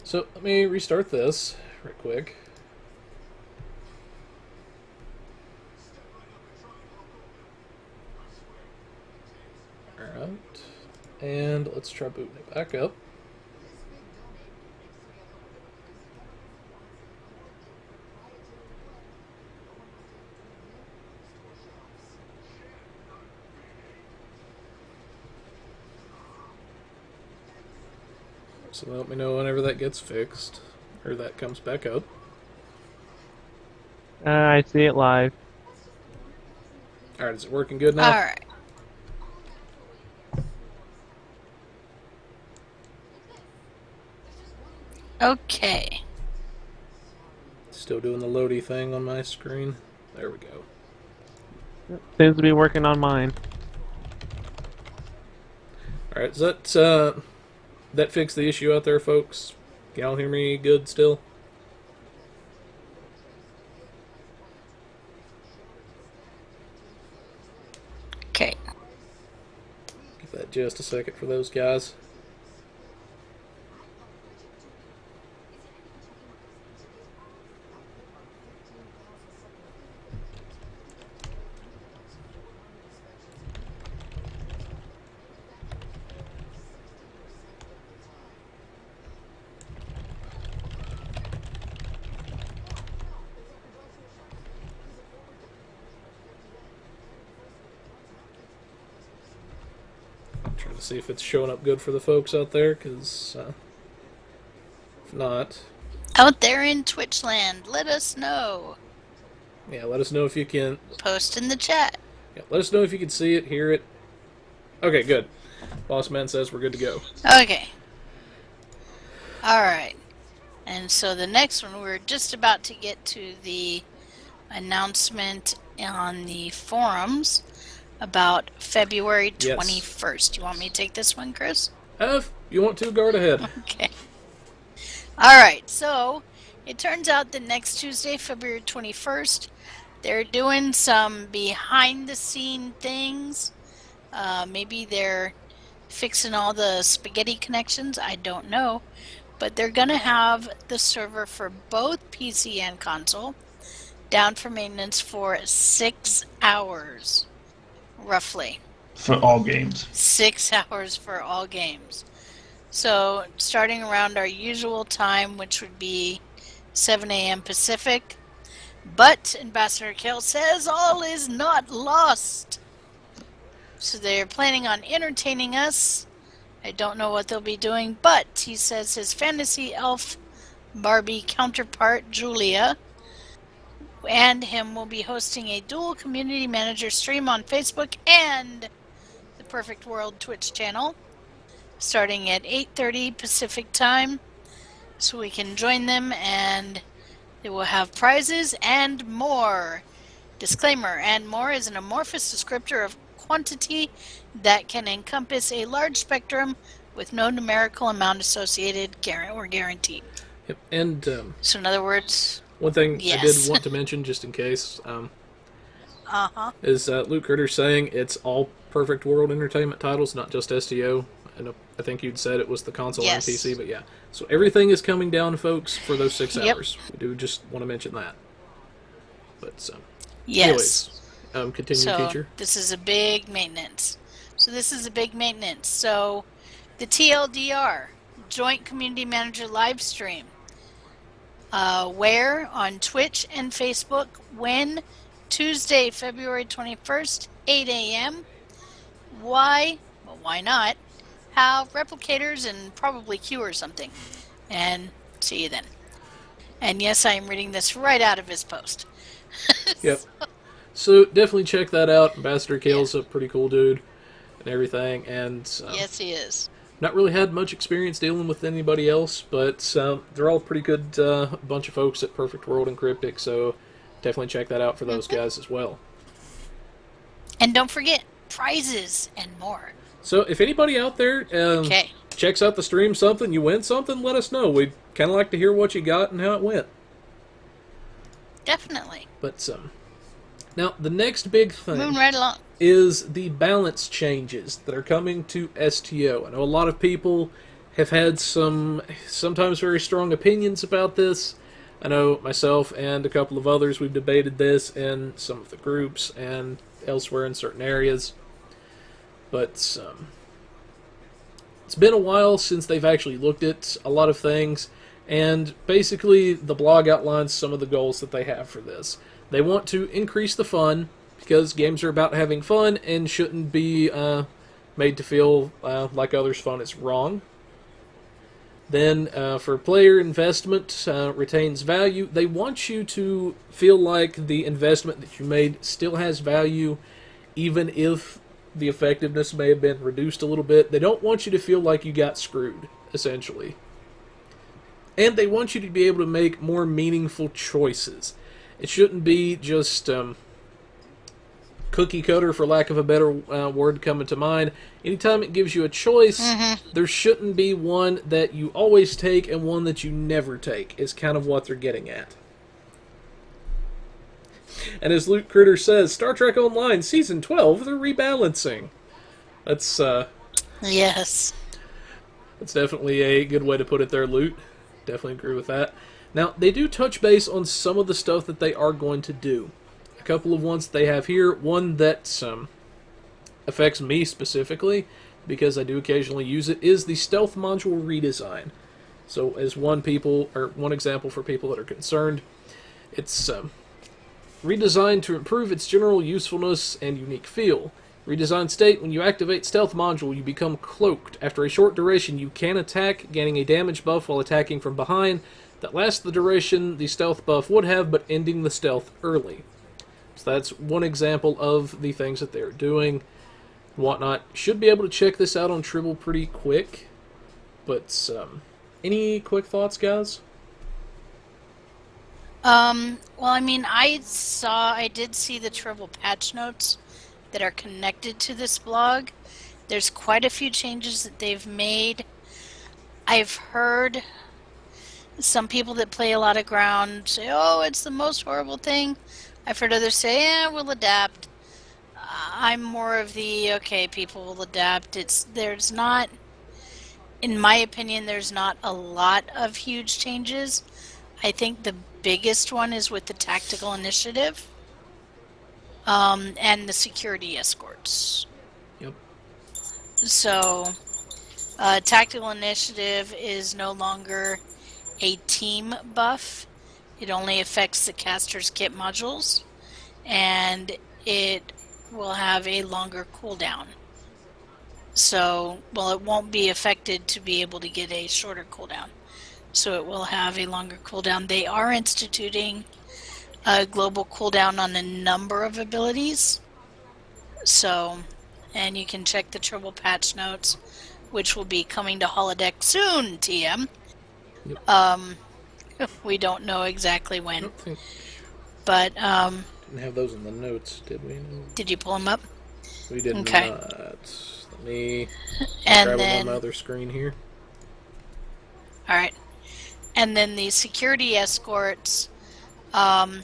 So let me restart this real quick. Alright, and let's try booting it back up. So let me know whenever that gets fixed, or that comes back up. I see it live. Alright, is it working good now? Alright. Okay. Still doing the loady thing on my screen. There we go. Seems to be working on mine. Alright, does that fix the issue out there, folks? Can y'all hear me good still? Okay. Give that just a second for those guys. Trying to see if it's showing up good for the folks out there, because if not, Out there in Twitch land, let us know. yeah, let us know if you can. Post in the chat. Yeah, let us know if you can see it, hear it. Okay, good. Boss Man says we're good to go. Okay. Alright. And so the next one, we're just about to get to the announcement on the forums about February Yes. 21st. You want me to take this one, Chris? If you want to, guard ahead. Okay. Alright, so it turns out that next Tuesday, February 21st, they're doing some behind the scene things. Maybe they're fixing all the spaghetti connections. I don't know. But they're going to have the server for both PC and console down for maintenance for 6 hours, roughly. For all games. 6 hours for all games. So, starting around our usual time, which would be 7 a.m. Pacific. But Ambassador Kale says all is not lost. So they're planning on entertaining us. I don't know what they'll be doing, but he says his fantasy elf Barbie counterpart, Julia, and him will be hosting a dual community manager stream on Facebook and the Perfect World Twitch channel, starting at 8:30 Pacific time, so we can join them, and they will have prizes and more. Disclaimer, and more is an amorphous descriptor of quantity that can encompass a large spectrum with no numerical amount associated or guaranteed. Yep. And So in other words, one thing I yes. did want to mention, just in case, uh-huh. is Luke Critter saying it's all Perfect World Entertainment titles, not just STO. I think you'd said it was the console Yes. and PC, but yeah. So everything is coming down, folks, for those 6 Yep. hours. We do just want to mention that. But Yes. anyways, continue, So teacher. this is a big maintenance. So the TLDR, Joint Community Manager live stream, where on Twitch and Facebook, when Tuesday, February 21st, 8 a.m. Why? Well, why not? Have replicators and probably Q or something. And see you then. And yes, I am reading this right out of his post. Yep. So definitely check that out. Ambassador Kale's a pretty cool dude and everything. And Yes, he is. not really had much experience dealing with anybody else, but they're all pretty good bunch of folks at Perfect World and Cryptic, so definitely check that out for those guys as well. And don't forget, prizes and more. So if anybody out there Okay. checks out the stream something, you win something, let us know. We'd kind of like to hear what you got and how it went. Definitely. But now, the next big thing Moving right along. is the balance changes that are coming to STO. I know a lot of people have had sometimes very strong opinions about this. I know myself and a couple of others, we've debated this in some of the groups and elsewhere in certain areas. But it's been a while since they've actually looked at a lot of things, and basically the blog outlines some of the goals that they have for this. They want to increase the fun, because games are about having fun and shouldn't be made to feel like others' fun is wrong. Then for player investment retains value, they want you to feel like the investment that you made still has value, even if the effectiveness may have been reduced a little bit. They don't want you to feel like you got screwed, essentially. And they want you to be able to make more meaningful choices. It shouldn't be just cookie cutter, for lack of a better word coming to mind. Anytime it gives you a choice, there shouldn't be one that you always take and one that you never take, is kind of what they're getting at. And as Luke Critter says, Star Trek Online Season 12, they're rebalancing. That's, Yes. that's definitely a good way to put it there, Luke. Definitely agree with that. Now, they do touch base on some of the stuff that they are going to do. A couple of ones they have here. One that affects me specifically, because I do occasionally use it, is the stealth module redesign. So, as one example for people that are concerned, it's redesigned to improve its general usefulness and unique feel. Redesign state: when you activate stealth module, you become cloaked. After a short duration, you can attack, gaining a damage buff while attacking from behind that lasts the duration the stealth buff would have, but ending the stealth early. So that's one example of the things that they're doing. Whatnot. Should be able to check this out on Tribble pretty quick. But any quick thoughts, guys? Well, I mean, I did see the Tribble patch notes that are connected to this blog. There's quite a few changes that they've made. I've heard some people that play a lot of ground say, oh, it's the most horrible thing. I've heard others say, yeah, we'll adapt. I'm more of the, okay, people will adapt. There's not, in my opinion, there's not a lot of huge changes. I think the biggest one is with the tactical initiative. And the security escorts. Yep. So, tactical initiative is no longer a team buff. It only affects the caster's kit modules, and it will have a longer cooldown. So, well, it won't be affected to be able to get a shorter cooldown. So it will have a longer cooldown. They are instituting a global cooldown on a number of abilities. So, and you can check the Tribble patch notes, which will be coming to holodeck soon, TM. Yep. We don't know exactly when. I don't think But, didn't have those in the notes, did we? did you pull them up? We did Okay. not. Let me And grab them then, on my other screen here. alright. And then the security escorts, you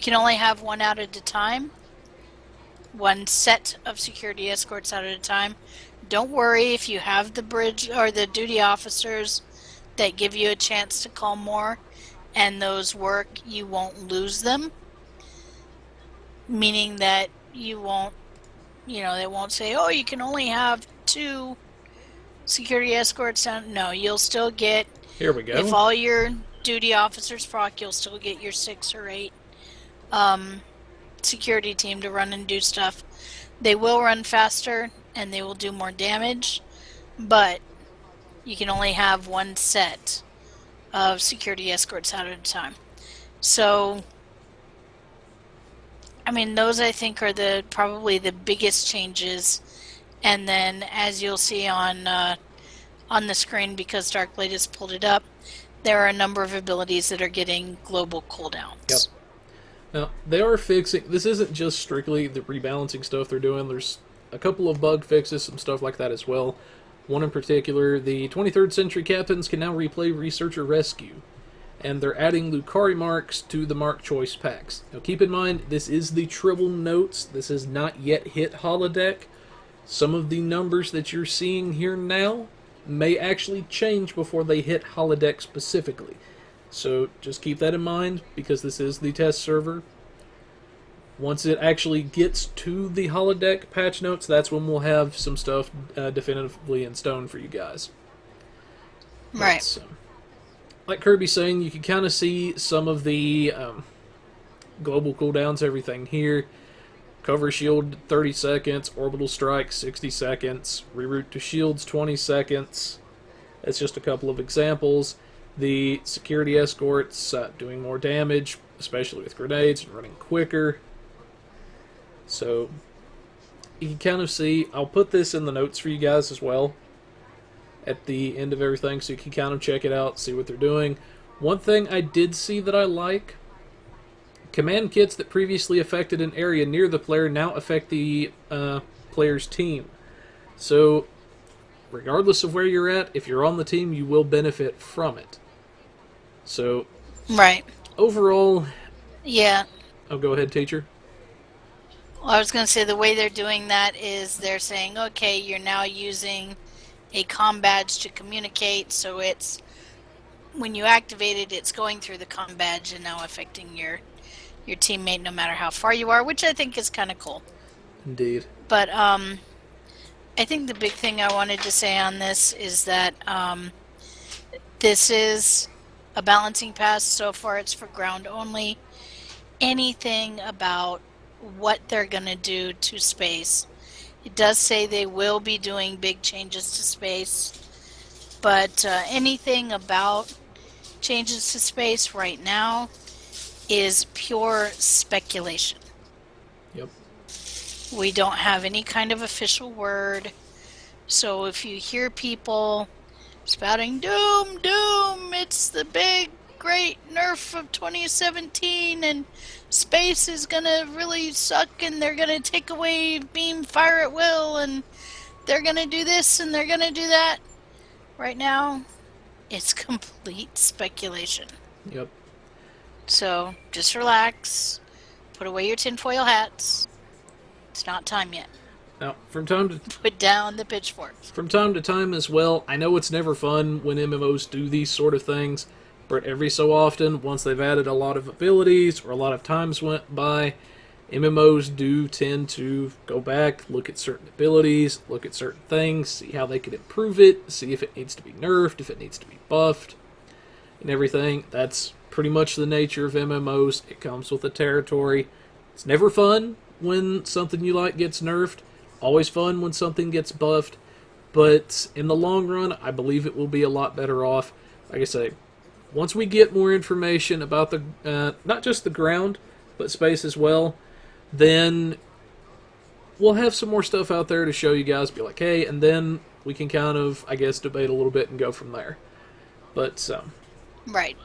can only have one out at a time. One set of security escorts out at a time. Don't worry if you have the bridge or the duty officers that give you a chance to call more and those work, you won't lose them. Meaning that you won't, they won't say, oh, you can only have 2 security escorts down. No, you'll still get, Here we go. if all your duty officers proc, you'll still get your 6 or 8 security team to run and do stuff. They will run faster and they will do more damage, but you can only have one set of security escorts out at a time. So, I mean, those I think are probably the biggest changes. And then, as you'll see on the screen, because Darkblade has pulled it up, there are a number of abilities that are getting global cooldowns. Yep. Now, they are fixing... This isn't just strictly the rebalancing stuff they're doing. There's a couple of bug fixes, some stuff like that as well. One in particular, the 23rd Century Captains can now replay Researcher Rescue. And they're adding Lucari marks to the Mark Choice packs. Now, keep in mind, this is the Tribble notes. This has not yet hit holodeck. Some of the numbers that you're seeing here now may actually change before they hit holodeck specifically. So just keep that in mind, because this is the test server. Once it actually gets to the holodeck patch notes, that's when we'll have some stuff definitively in stone for you guys. Right. But, like Kirby's saying, you can kind of see some of the global cooldowns, everything here. Cover shield 30 seconds, orbital strike 60 seconds, reroute to shields 20 seconds. That's just a couple of examples. The security escorts doing more damage, especially with grenades, and running quicker. So, you can kind of see, I'll put this in the notes for you guys as well. at the end of everything, so you can kind of check it out, see what they're doing. One thing I did see that I like, command kits that previously affected an area near the player now affect the player's team. So, regardless of where you're at, if you're on the team, you will benefit from it. So, Right. overall... Yeah. Oh, go ahead, teacher. Well, I was going to say the way they're doing that is they're saying, okay, you're now using a comm badge to communicate, so it's, when you activate it, it's going through the comm badge and now affecting your teammate no matter how far you are, which I think is kind of cool. Indeed. But I think the big thing I wanted to say on this is that this is a balancing pass. So far it's for ground only. Anything about what they're going to do to space. It does say they will be doing big changes to space, but anything about changes to space right now is pure speculation. Yep. We don't have any kind of official word, so if you hear people spouting doom, doom, it's the big great nerf of 2017 and space is gonna really suck and they're gonna take away beam fire at will and they're gonna do this and they're gonna do that. Right now, it's complete speculation. Yep. So just relax, put away your tinfoil hats. It's not time yet. Now, from time to Put down the pitchforks. From time to time as well, I know it's never fun when MMOs do these sort of things, but every so often, once they've added a lot of abilities or a lot of times went by, MMOs do tend to go back, look at certain abilities, look at certain things, see how they could improve it, see if it needs to be nerfed, if it needs to be buffed, and everything. That's pretty much the nature of MMOs. It comes with the territory. It's never fun when something you like gets nerfed. Always fun when something gets buffed, but in the long run, I believe it will be a lot better off. Like I say, once we get more information about the not just the ground, but space as well, then we'll have some more stuff out there to show you guys, be like, hey, and then we can kind of, I guess, debate a little bit and go from there. But, Right.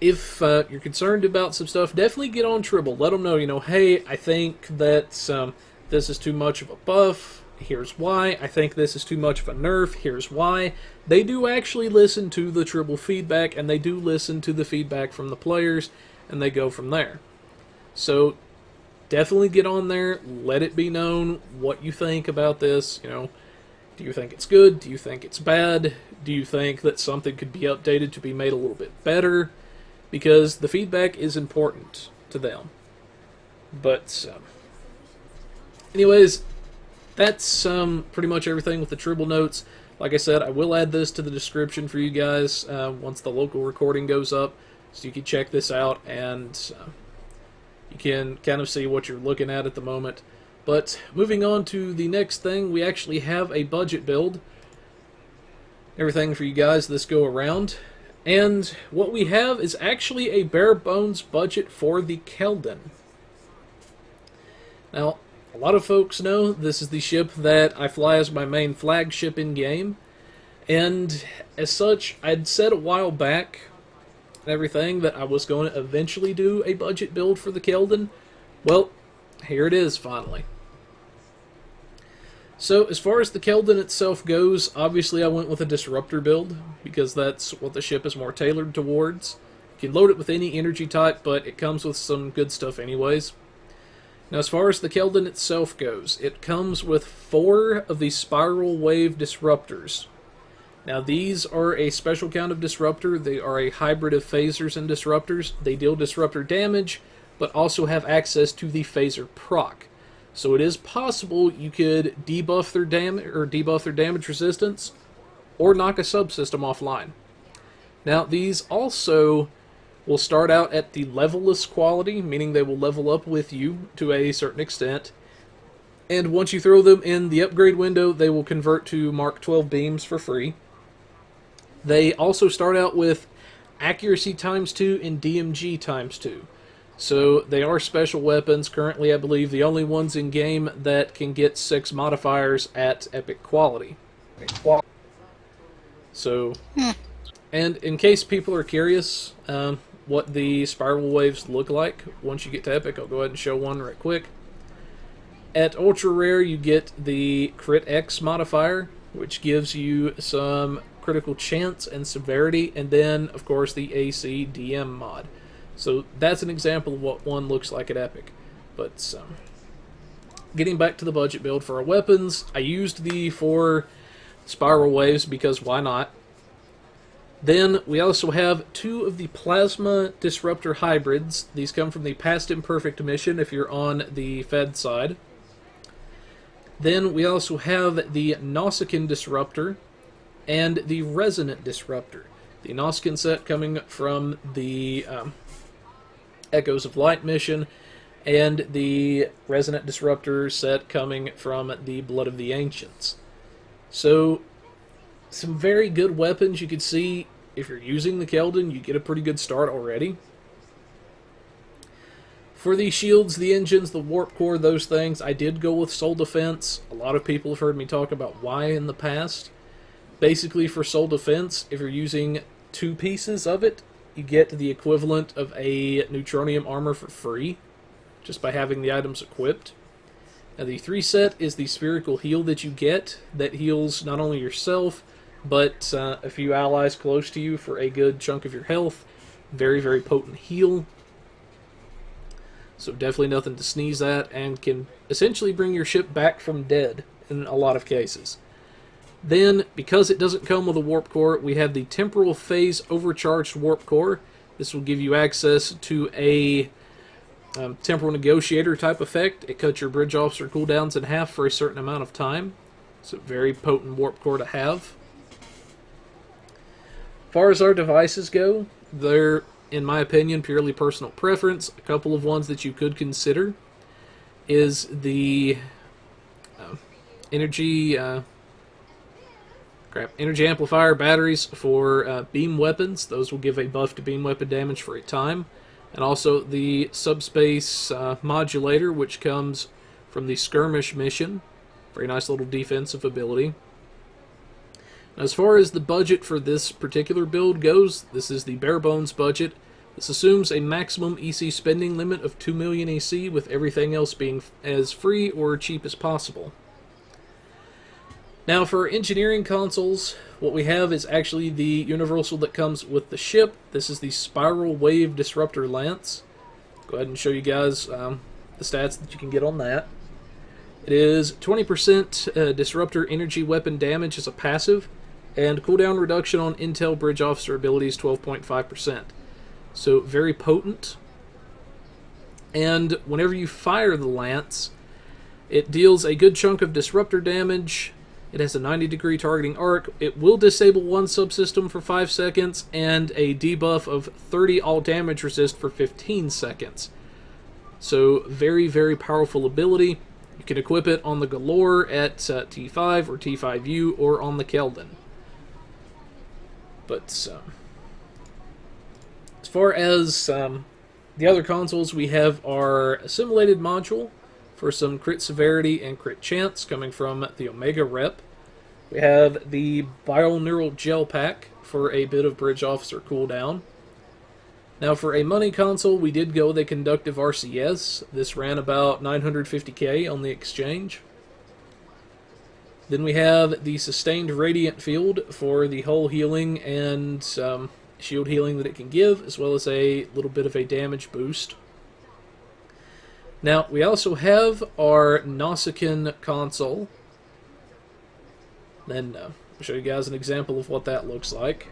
if you're concerned about some stuff, definitely get on Tribble. Let them know, hey, I think that this is too much of a buff. Here's why. I think this is too much of a nerf. Here's why. They do actually listen to the Tribble feedback, and they do listen to the feedback from the players, and they go from there. So, definitely get on there. Let it be known what you think about this. Do you think it's good? Do you think it's bad? Do you think that something could be updated to be made a little bit better? Because the feedback is important to them. But, anyways, that's pretty much everything with the Tribble notes. Like I said, I will add this to the description for you guys once the local recording goes up, so you can check this out and you can kind of see what you're looking at the moment. But moving on to the next thing, we actually have a budget build. Everything for you guys this go around. And what we have is actually a bare bones budget for the Keldon. Now, a lot of folks know this is the ship that I fly as my main flagship in-game, and as such, I'd said a while back and everything that I was going to eventually do a budget build for the Keldon. Well, here it is, finally. So, as far as the Keldon itself goes, obviously I went with a Disruptor build, because that's what the ship is more tailored towards. You can load it with any energy type, but it comes with some good stuff anyways. Now, as far as the Keldon itself goes, it comes with 4 of the Spiral Wave Disruptors. Now, these are a special kind of Disruptor. They are a hybrid of Phasers and Disruptors. They deal Disruptor damage, but also have access to the Phaser proc. So it is possible you could debuff their damage resistance, or knock a subsystem offline. Now, these also will start out at the levelless quality, meaning they will level up with you to a certain extent. And once you throw them in the upgrade window, they will convert to Mark 12 beams for free. They also start out with accuracy ×2 and DMG ×2. So they are special weapons. Currently, I believe, the only ones in game that can get 6 modifiers at epic quality. So, and in case people are curious what the spiral waves look like once you get to Epic, I'll go ahead and show one right quick. At Ultra Rare, you get the Crit X modifier, which gives you some critical chance and severity, and then, of course, the AC DM mod. So that's an example of what one looks like at Epic. But getting back to the budget build for our weapons, I used the 4 spiral waves because why not? Then we also have 2 of the Plasma Disruptor hybrids. These come from the Past Imperfect mission if you're on the Fed side. Then we also have the Nausicaan Disruptor and the Resonant Disruptor. The Nausicaan set coming from the Echoes of Light mission, and the Resonant Disruptor set coming from the Blood of the Ancients. So, some very good weapons. You can see, if you're using the Keldon, you get a pretty good start already. For the shields, the engines, the warp core, those things, I did go with Soul Defense. A lot of people have heard me talk about why in the past. Basically, for Soul Defense, if you're using 2 pieces of it, you get the equivalent of a Neutronium armor for free, just by having the items equipped. Now, the 3 set is the Spherical Heal that you get, that heals not only yourself, but a few allies close to you for a good chunk of your health. Very, very potent heal. So definitely nothing to sneeze at, and can essentially bring your ship back from dead in a lot of cases. Then, because it doesn't come with a warp core, we have the Temporal Phase Overcharged Warp Core. This will give you access to a Temporal Negotiator type effect. It cuts your Bridge Officer cooldowns in half for a certain amount of time. So very potent warp core to have. As far as our devices go, they're, in my opinion, purely personal preference. A couple of ones that you could consider is the energy amplifier batteries for beam weapons. Those will give a buff to beam weapon damage for a time. And also the subspace modulator, which comes from the skirmish mission. Very nice little defensive ability. As far as the budget for this particular build goes, this is the bare bones budget. This assumes a maximum EC spending limit of 2 million EC, with everything else being as free or cheap as possible. Now, for engineering consoles, what we have is actually the universal that comes with the ship. This is the Spiral Wave Disruptor Lance. Go ahead and show you guys the stats that you can get on that. It is 20% Disruptor Energy Weapon Damage as a passive, and cooldown reduction on Intel Bridge Officer abilities 12.5%. So very potent. And whenever you fire the Lance, it deals a good chunk of disruptor damage. It has a 90-degree targeting arc. It will disable one subsystem for 5 seconds, and a debuff of 30 all damage resist for 15 seconds. So very, very powerful ability. You can equip it on the Galore at T5 or T5U, or on the Keldon. But as far as the other consoles, we have our assimilated module for some crit severity and crit chance coming from the Omega Rep. We have the Bioneural Gel Pack for a bit of Bridge Officer cooldown. Now, for a money console, we did go with a Conductive RCS. This ran about 950k on the exchange. Then we have the Sustained Radiant Field for the hull healing and shield healing that it can give, as well as a little bit of a damage boost. Now, we also have our Nausicaan console. Then I'll show you guys an example of what that looks like.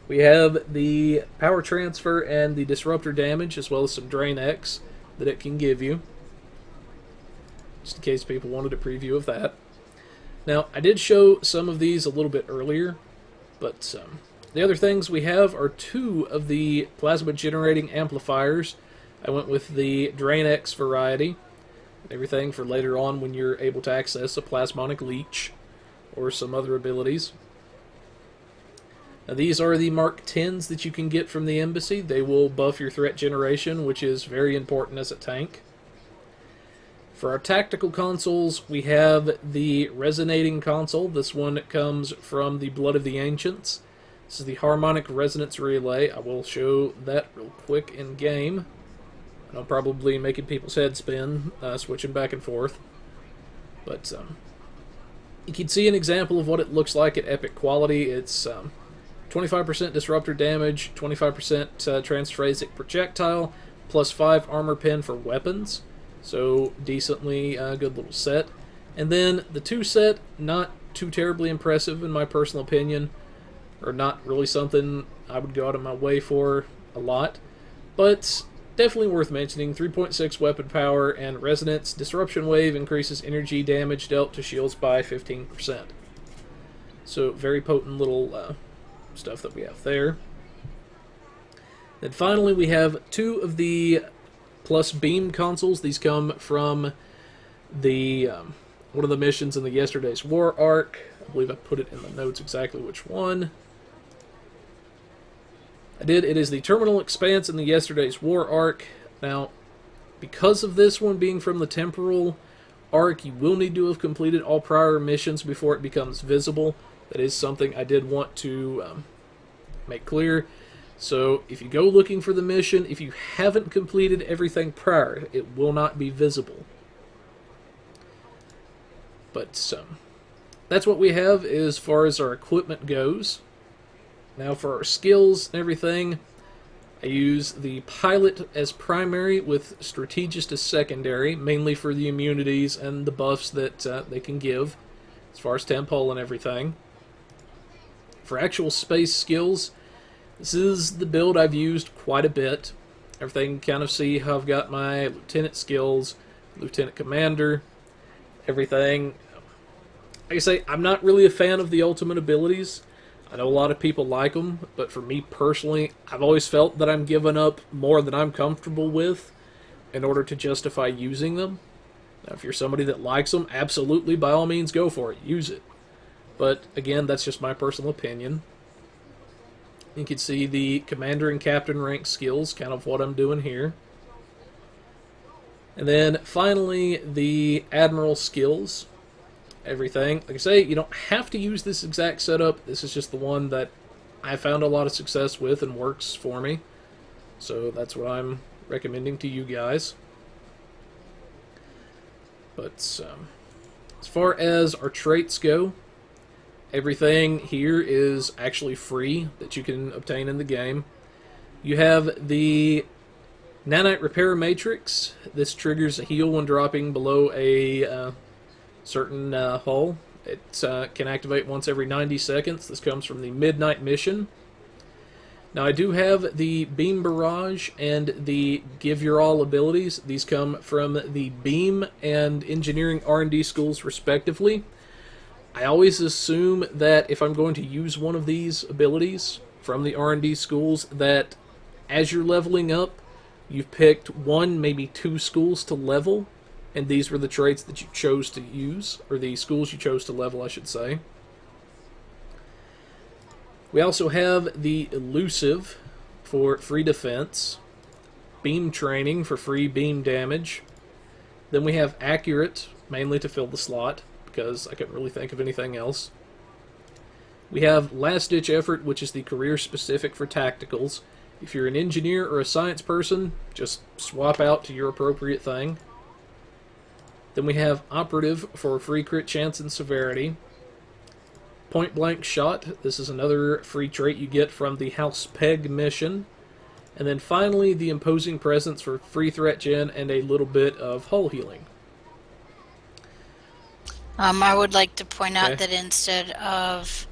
We have the power transfer and the disruptor damage, as well as some Drain X that it can give you, just in case people wanted a preview of that. Now, I did show some of these a little bit earlier, but the other things we have are 2 of the plasma generating amplifiers. I went with the Drain X variety, everything for later on when you're able to access a Plasmonic Leech or some other abilities. Now, these are the Mark 10s that you can get from the Embassy. They will buff your threat generation, which is very important as a tank. For our tactical consoles, we have the Resonating console. This one comes from the Blood of the Ancients. This is the Harmonic Resonance Relay. I will show that real quick in game. And I'm probably making people's heads spin, switching back and forth. But you can see an example of what it looks like at epic quality. It's 25% disruptor damage, 25% transphasic projectile, plus 5 armor pen for weapons. So decently good little set. And then the 2 set, not too terribly impressive in my personal opinion, or not really something I would go out of my way for a lot, but definitely worth mentioning. 3.6 weapon power and resonance. Disruption wave increases energy damage dealt to shields by 15%. So very potent little stuff that we have there. Then finally we have 2 of the plus beam consoles. These come from the one of the missions in the Yesterday's War arc. I believe I put it in the notes exactly which one. I did. It is the Terminal Expanse in the Yesterday's War arc. Now, because of this one being from the Temporal arc, you will need to have completed all prior missions before it becomes visible. That is something I did want to make clear. So, if you go looking for the mission, if you haven't completed everything prior, it will not be visible. But that's what we have as far as our equipment goes. Now for our skills and everything, I use the Pilot as primary with Strategist as secondary, mainly for the immunities and the buffs that they can give, as far as Temporal and everything. For actual space skills, this is the build I've used quite a bit. Everything kind of see how I've got my Lieutenant skills, Lieutenant Commander, everything. Like I say, I'm not really a fan of the ultimate abilities. I know a lot of people like them, but for me personally, I've always felt that I'm giving up more than I'm comfortable with in order to justify using them. Now, if you're somebody that likes them, absolutely, by all means, go for it. Use it. But, again, that's just my personal opinion. You can see the Commander and Captain rank skills, kind of what I'm doing here. And then, finally, the Admiral skills. Everything. Like I say, you don't have to use this exact setup. This is just the one that I found a lot of success with and works for me. So that's what I'm recommending to you guys. But as far as our traits go, everything here is actually free that you can obtain in the game. You have the Nanite Repair Matrix. This triggers a heal when dropping below a certain hull. It can activate once every 90 seconds. This comes from the Midnight Mission. Now I do have the Beam Barrage and the Give Your All abilities. These come from the Beam and Engineering R&D schools respectively. I always assume that if I'm going to use one of these abilities from the R&D schools, that as you're leveling up, you've picked 1, maybe 2 schools to level, and these were the traits that you chose to use, or the schools you chose to level, I should say. We also have the Elusive for free defense, Beam Training for free beam damage, then we have Accurate, mainly to fill the slot, because I couldn't really think of anything else. We have Last Ditch Effort, which is the career specific for tacticals. If you're an engineer or a science person, just swap out to your appropriate thing. Then we have Operative for free crit chance and severity. Point Blank Shot, this is another free trait you get from the House Peg mission. And then finally, the Imposing Presence for free threat gen and a little bit of hull healing. I would like to point out that instead of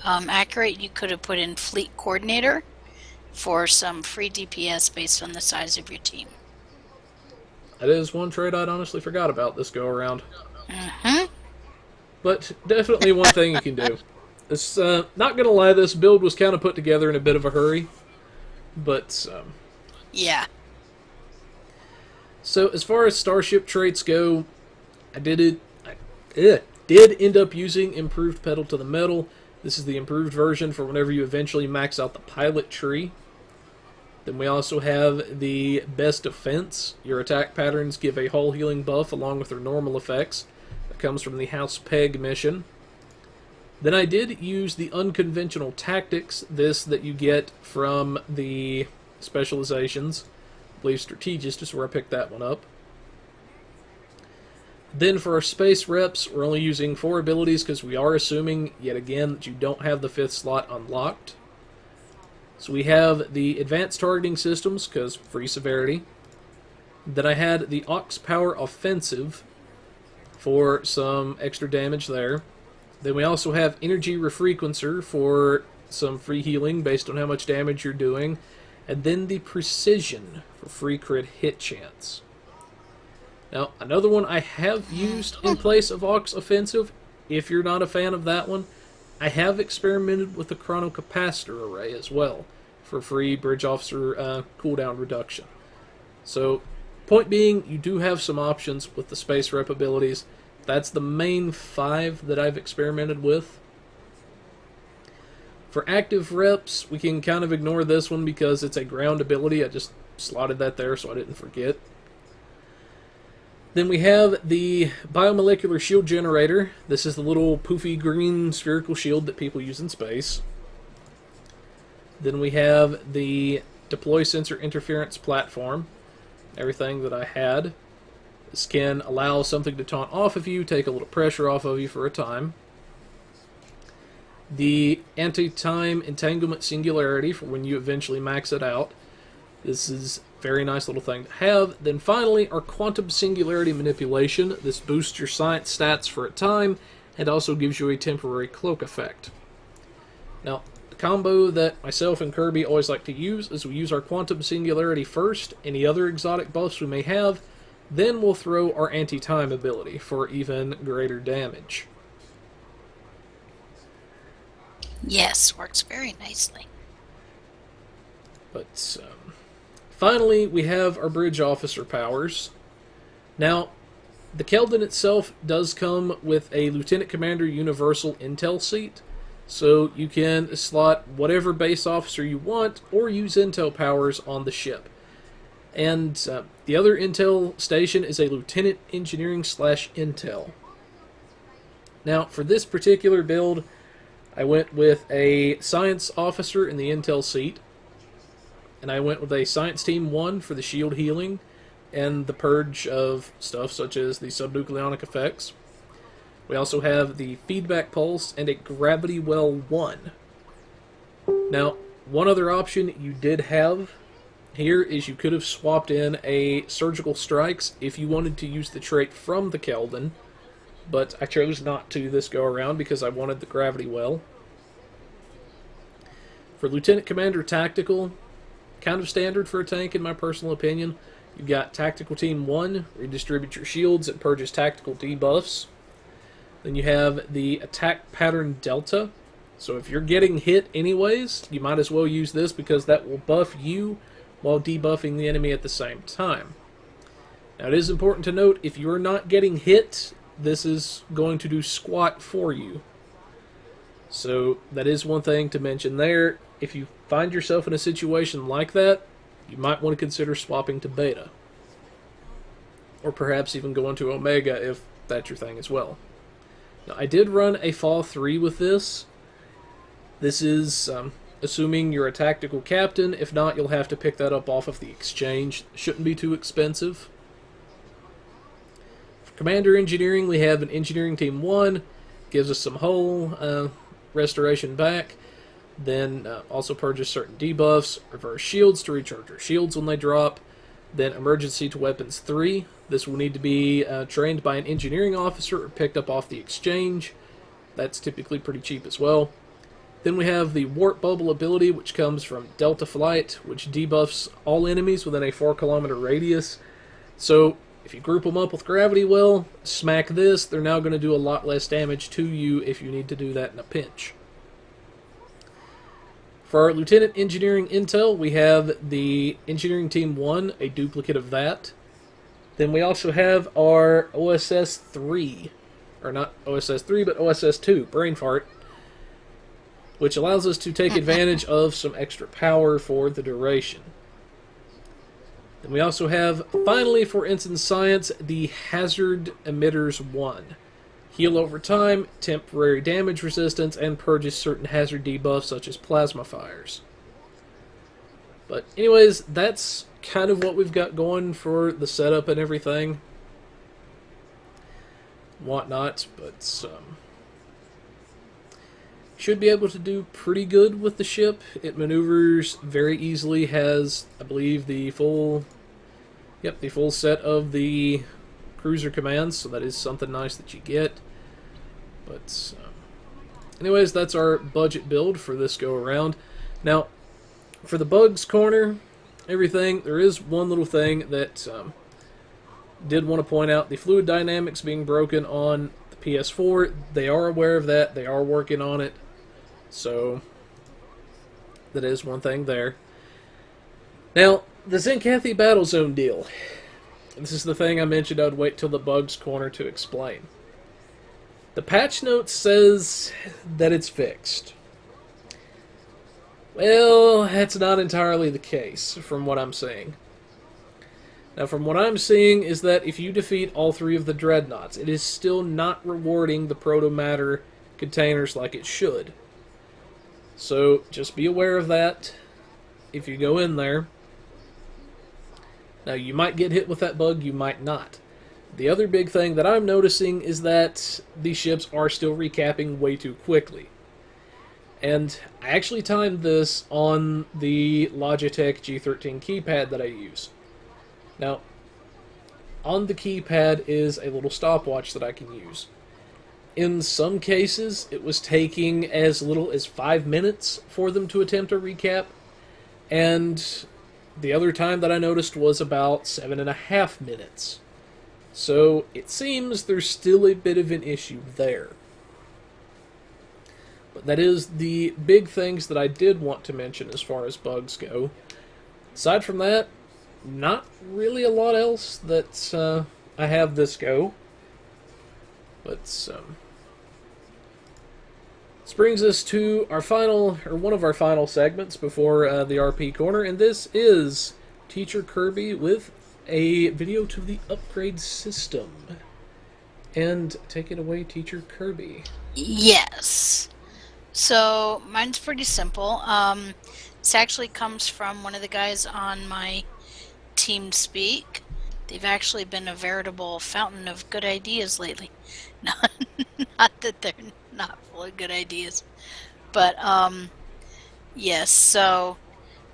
Accurate, you could have put in Fleet Coordinator for some free DPS based on the size of your team. That is one trait I'd honestly forgot about this go around. Mm-hmm. But definitely one thing you can do. It's not gonna lie, this build was kind of put together in a bit of a hurry, but yeah. So as far as starship traits go, I did end up using Improved Pedal to the Metal. This is the improved version for whenever you eventually max out the pilot tree. Then we also have the Best Defense. Your attack patterns give a hull healing buff along with their normal effects. That comes from the House Peg mission. Then I did use the Unconventional Tactics, this that you get from the specializations. I believe Strategist is where I picked that one up. Then for our space reps, we're only using 4 abilities because we are assuming, yet again, that you don't have the 5th slot unlocked. So we have the Advanced Targeting Systems, because free severity. Then I had the Aux Power Offensive for some extra damage there. Then we also have Energy Refrequencer for some free healing based on how much damage you're doing. And then the Precision for free crit hit chance. Now, another one I have used in place of Aux Offensive, if you're not a fan of that one, I have experimented with the Chronocapacitor array as well for free Bridge Officer cooldown reduction. So, point being, you do have some options with the space rep abilities. That's the main 5 that I've experimented with. For active reps, we can kind of ignore this one because it's a ground ability. I just slotted that there so I didn't forget. Then we have the Biomolecular Shield Generator. This is the little poofy green spherical shield that people use in space. Then we have the Deploy Sensor Interference Platform. Everything that I had. This can allow something to taunt off of you, take a little pressure off of you for a time. The Anti-Time Entanglement Singularity for when you eventually max it out. This is a very nice little thing to have. Then finally, our Quantum Singularity Manipulation. This boosts your science stats for a time, and also gives you a temporary cloak effect. Now, the combo that myself and Kirby always like to use is we use our Quantum Singularity first, any other exotic buffs we may have, then we'll throw our Anti-Time ability for even greater damage. Yes, works very nicely. But finally, we have our Bridge Officer powers. Now, the Keldon itself does come with a Lieutenant Commander Universal Intel seat, so you can slot whatever base officer you want, or use Intel powers on the ship. And the other Intel station is a Lieutenant Engineering / Intel. Now, for this particular build, I went with a Science Officer in the Intel seat, and I went with a Science Team 1 for the shield healing and the purge of stuff such as the subnucleonic effects. We also have the Feedback Pulse and a Gravity Well 1. Now, one other option you did have here is you could have swapped in a Surgical Strikes if you wanted to use the trait from the Keldon, but I chose not to this go around because I wanted the Gravity Well. For Lieutenant Commander Tactical, kind of standard for a tank in my personal opinion. You've got Tactical Team 1, redistribute your shields and purges tactical debuffs. Then you have the Attack Pattern Delta. So if you're getting hit anyways, you might as well use this because that will buff you while debuffing the enemy at the same time. Now it is important to note, if you're not getting hit, this is going to do squat for you. So that is one thing to mention there. If you find yourself in a situation like that, you might want to consider swapping to Beta. Or perhaps even going to Omega if that's your thing as well. Now, I did run a Fall 3 with this. This is assuming you're a tactical captain. If not, you'll have to pick that up off of the exchange. Shouldn't be too expensive. For Commander Engineering, we have an Engineering Team 1. Gives us some hull restoration back. Then also purges certain debuffs. Reverse shields to recharge your shields when they drop. Then Emergency to Weapons 3. This will need to be trained by an engineering officer or picked up off the exchange. That's typically pretty cheap as well. Then we have the Warp Bubble ability, which comes from Delta Flight, which debuffs all enemies within a 4-kilometer radius. So if you group them up with Gravity Well, smack this, they're now going to do a lot less damage to you if you need to do that in a pinch. For our Lieutenant Engineering Intel, we have the Engineering Team 1, a duplicate of that. Then we also have our OSS 3, or not OSS 3, but OSS 2, Brain Fart, which allows us to take advantage of some extra power for the duration. Then we also have, finally for Ensign Science, the Hazard Emitters 1. Heal over time, temporary damage resistance, and purges certain hazard debuffs such as plasma fires. But anyways, that's kind of what we've got going for the setup and everything. Whatnot, but should be able to do pretty good with the ship. It maneuvers very easily, has, I believe, the full set of the cruiser commands, so that is something nice that you get. But anyways, that's our budget build for this go around. Now, for the bugs corner, everything, there is one little thing that did want to point out: the fluid dynamics being broken on the PS4. They are aware of that. They are working on it. So that is one thing there. Now, the Zenkathi Battle Zone deal. This is the thing I mentioned I'd wait till the bugs corner to explain. The patch note says that it's fixed. Well, that's not entirely the case, from what I'm seeing. Now, from what I'm seeing is that if you defeat all 3 of the dreadnoughts, it is still not rewarding the proto-matter containers like it should. So, just be aware of that if you go in there. Now, you might get hit with that bug, you might not. The other big thing that I'm noticing is that these ships are still recapping way too quickly. And I actually timed this on the Logitech G13 keypad that I use. Now, on the keypad is a little stopwatch that I can use. In some cases, it was taking as little as 5 minutes for them to attempt a recap, and the other time that I noticed was about 7.5 minutes. So, it seems there's still a bit of an issue there. But that is the big things that I did want to mention as far as bugs go. Aside from that, not really a lot else that I have this go. But this brings us to our final, or one of our final segments before the RP corner, and this is TeacherKirby with a video to the upgrade system. And take it away, TeacherKirby. Yes. So mine's pretty simple. This actually comes from one of the guys on my TeamSpeak. They've actually been a veritable fountain of good ideas lately. Not that they're not full of good ideas, but yes. So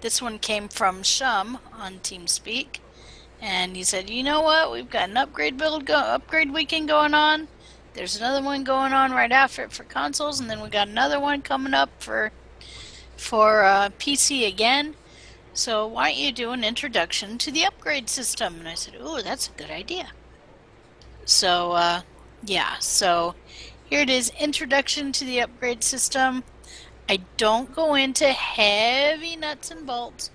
this one came from Shum on TeamSpeak, and he said, "You know what? We've got an upgrade weekend going on. There's another one going on right after it for consoles, and then we got another one coming up for PC again. So why don't you do an introduction to the upgrade system?" And I said, "Ooh, that's a good idea." So yeah, so here it is, introduction to the upgrade system. I don't go into heavy nuts and bolts,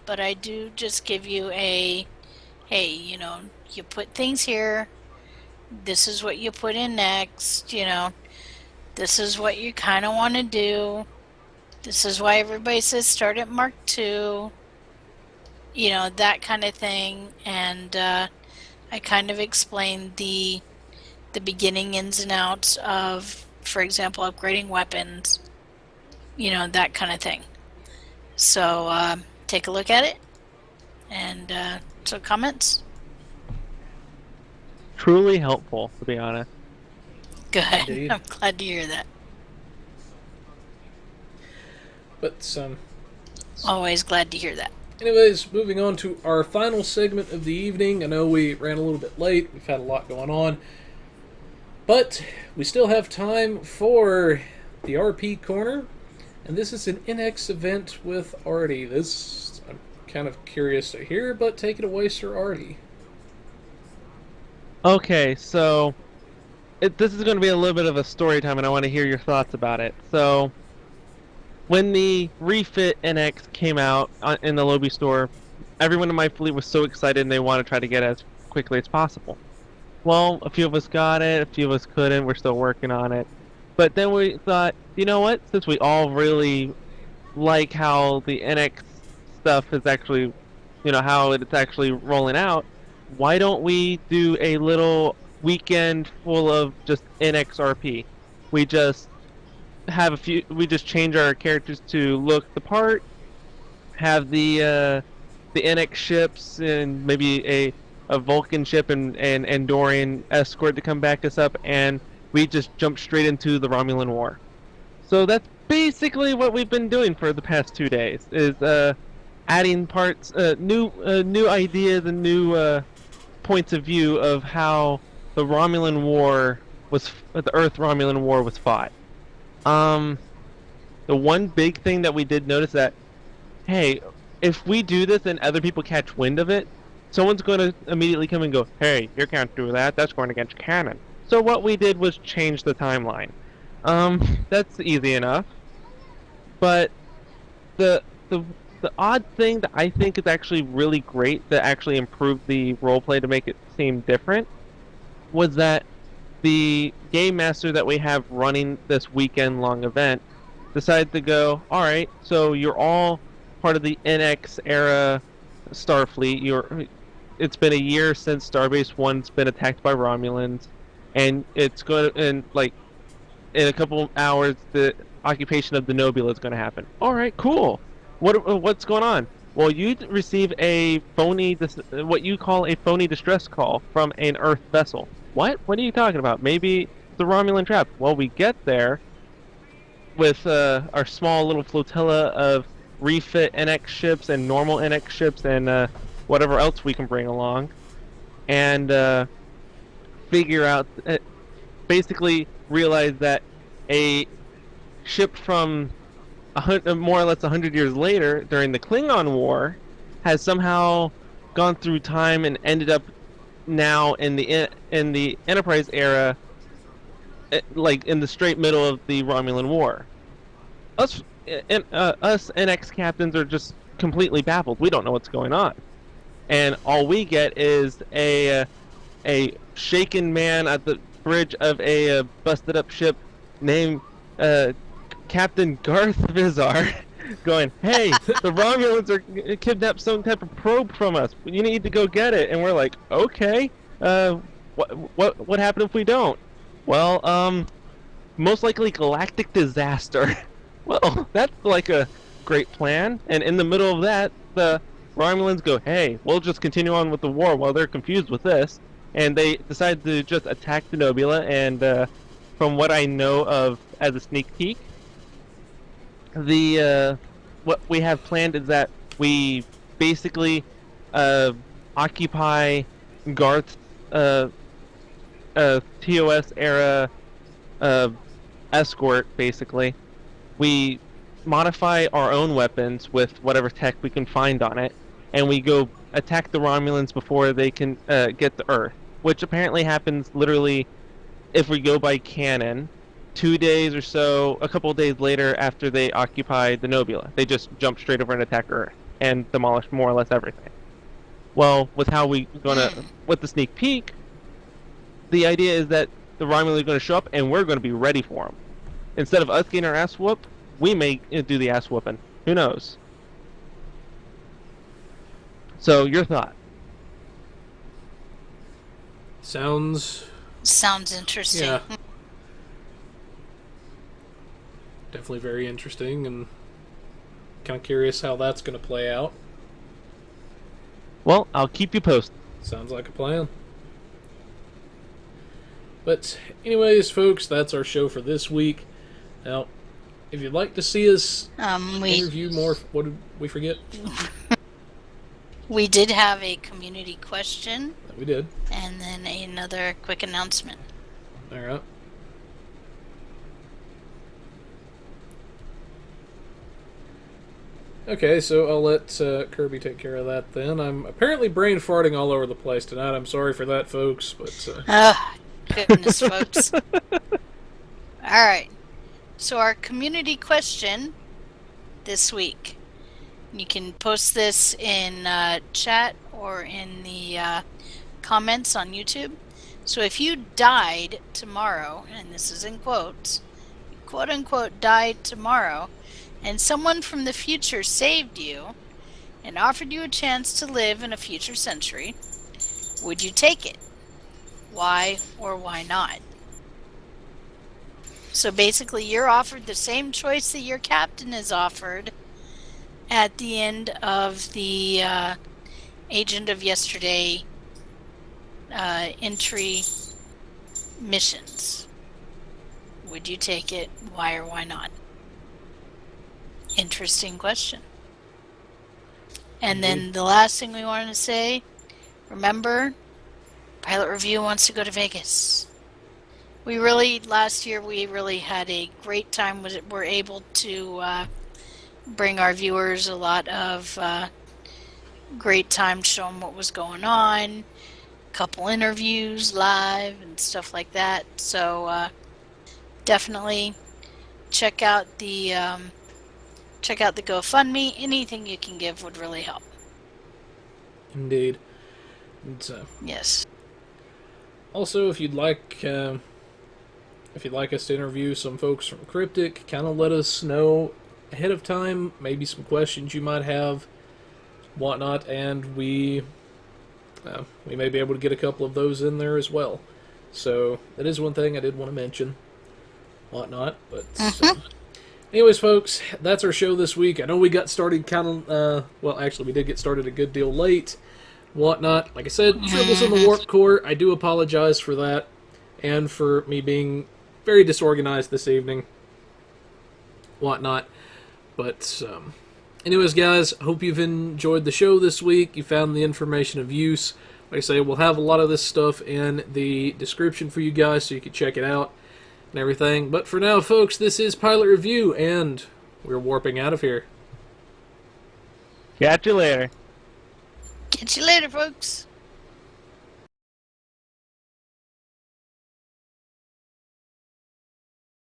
but I do just give you a, hey, you know, you put things here, this is what you put in next, you know, this is what you kind of want to do, this is why everybody says start at Mark II, you know, that kind of thing. And I kind of explained the beginning ins and outs of, for example, upgrading weapons, you know, that kind of thing. So take a look at it, and so comments. Truly helpful, to be honest. Good. Indeed. I'm glad to hear that. But Always glad to hear that. anyways, moving on to our final segment of the evening. I know we ran a little bit late. We've had a lot going on. But we still have time for the RP Corner. And this is an NX event with Artie. This, I'm kind of curious to hear, but take it away, Sir Artie. Okay, so this is going to be a little bit of a story time, and I want to hear your thoughts about it. So, when the refit NX came out in the Lobby store, everyone in my fleet was so excited and they want to try to get it as quickly as possible. Well, a few of us got it, a few of us couldn't, we're still working on it. But then we thought, you know what, since we all really like how the NX stuff is actually how it's actually rolling out, why don't we do a little weekend full of just NXRP? We just we just change our characters to look the part, have the NX ships and maybe a Vulcan ship and Andorian escort to come back us up, and we just jump straight into the Romulan War. So that's basically what we've been doing for the past 2 days, is adding parts, new ideas and new points of view of how the Romulan War the Earth Romulan War was fought. The one big thing that we did notice that, hey, if we do this and other people catch wind of it, someone's going to immediately come and go, hey, you can't do that, that's going against canon. So what we did was change the timeline. That's easy enough. But the odd thing that I think is actually really great that actually improved the roleplay to make it seem different was that the game master that we have running this weekend-long event decided to go, alright, so you're all part of the NX era Starfleet. It's been a year since Starbase 1's been attacked by Romulans, and it's going to, in a couple hours, the occupation of the Nobula is going to happen. Alright, cool. What's going on? Well, you receive what you call a phony distress call from an Earth vessel. What? What are you talking about? Maybe the Romulan trap. Well, we get there with our small little flotilla of refit NX ships and normal NX ships and whatever else we can bring along, and figure out, basically realize that a ship from more or less 100 years later, during the Klingon War, has somehow gone through time and ended up now in the Enterprise era, like in the straight middle of the Romulan War. Us NX captains are just completely baffled. We don't know what's going on, and all we get is a shaken man at the bridge of a busted up ship named Captain Garth Vizar going, hey, the Romulans are kidnapped some type of probe from us. You need to go get it. And we're like, okay, what happened if we don't? Well, most likely galactic disaster. Well, that's like a great plan. And in the middle of that, the Romulans go, hey, we'll just continue on with the war while they're confused with this. And they decide to just attack the Nobula. And from what I know of as a sneak peek, what we have planned is that we basically occupy Garth's TOS era escort. Basically, we modify our own weapons with whatever tech we can find on it, and we go attack the Romulans before they can get to Earth, which apparently happens literally, if we go by canon, 2 days or so, a couple of days later after they occupy the Nobula. They just jump straight over and attack Earth and demolish more or less everything. Well, with the sneak peek, the idea is that the Romulans are going to show up and we're going to be ready for them. Instead of us getting our ass whooped, we may do the ass whooping. Who knows? So, your thought? Sounds interesting. Yeah. Definitely very interesting, and kind of curious how that's going to play out. Well, I'll keep you posted. Sounds like a plan. But anyways, folks, that's our show for this week. Now, if you'd like to see us interview more... What did we forget? We did have a community question. We did. And then another quick announcement. Alright. Okay, so I'll let Kirby take care of that then. I'm apparently brain farting all over the place tonight. I'm sorry for that, folks, but... Goodness, folks. Alright. So our community question this week. You can post this in chat or in the comments on YouTube. So if you died tomorrow, and this is in quotes, quote-unquote died tomorrow, and someone from the future saved you and offered you a chance to live in a future century, would you take it? Why or why not? So basically, you're offered the same choice that your captain is offered at the end of the Agent of Yesterday entry missions. Would you take it? Why or why not? Interesting question. And then the last thing we wanted to say, remember, Pilot Review wants to go to Vegas. Last year we really had a great time with it. We're able to bring our viewers a lot of great time, show them what was going on, couple interviews live and stuff like that. So definitely check out the GoFundMe. Anything you can give would really help. Indeed. And, Yes. also, if you'd like us to interview some folks from Cryptic, kind of let us know ahead of time, maybe some questions you might have, whatnot, and we may be able to get a couple of those in there as well. So that is one thing I did want to mention, whatnot. But anyways, folks, that's our show this week. I know we got started we did get started a good deal late, whatnot. Like I said, Tribbles in the Warp Core. I do apologize for that, and for me being very disorganized this evening, whatnot. But anyways, guys, hope you've enjoyed the show this week. You found the information of use. Like I say, we'll have a lot of this stuff in the description for you guys so you can check it out and everything. But for now, folks, this is Pilot Review, and we're warping out of here. Catch you later. Catch you later, folks.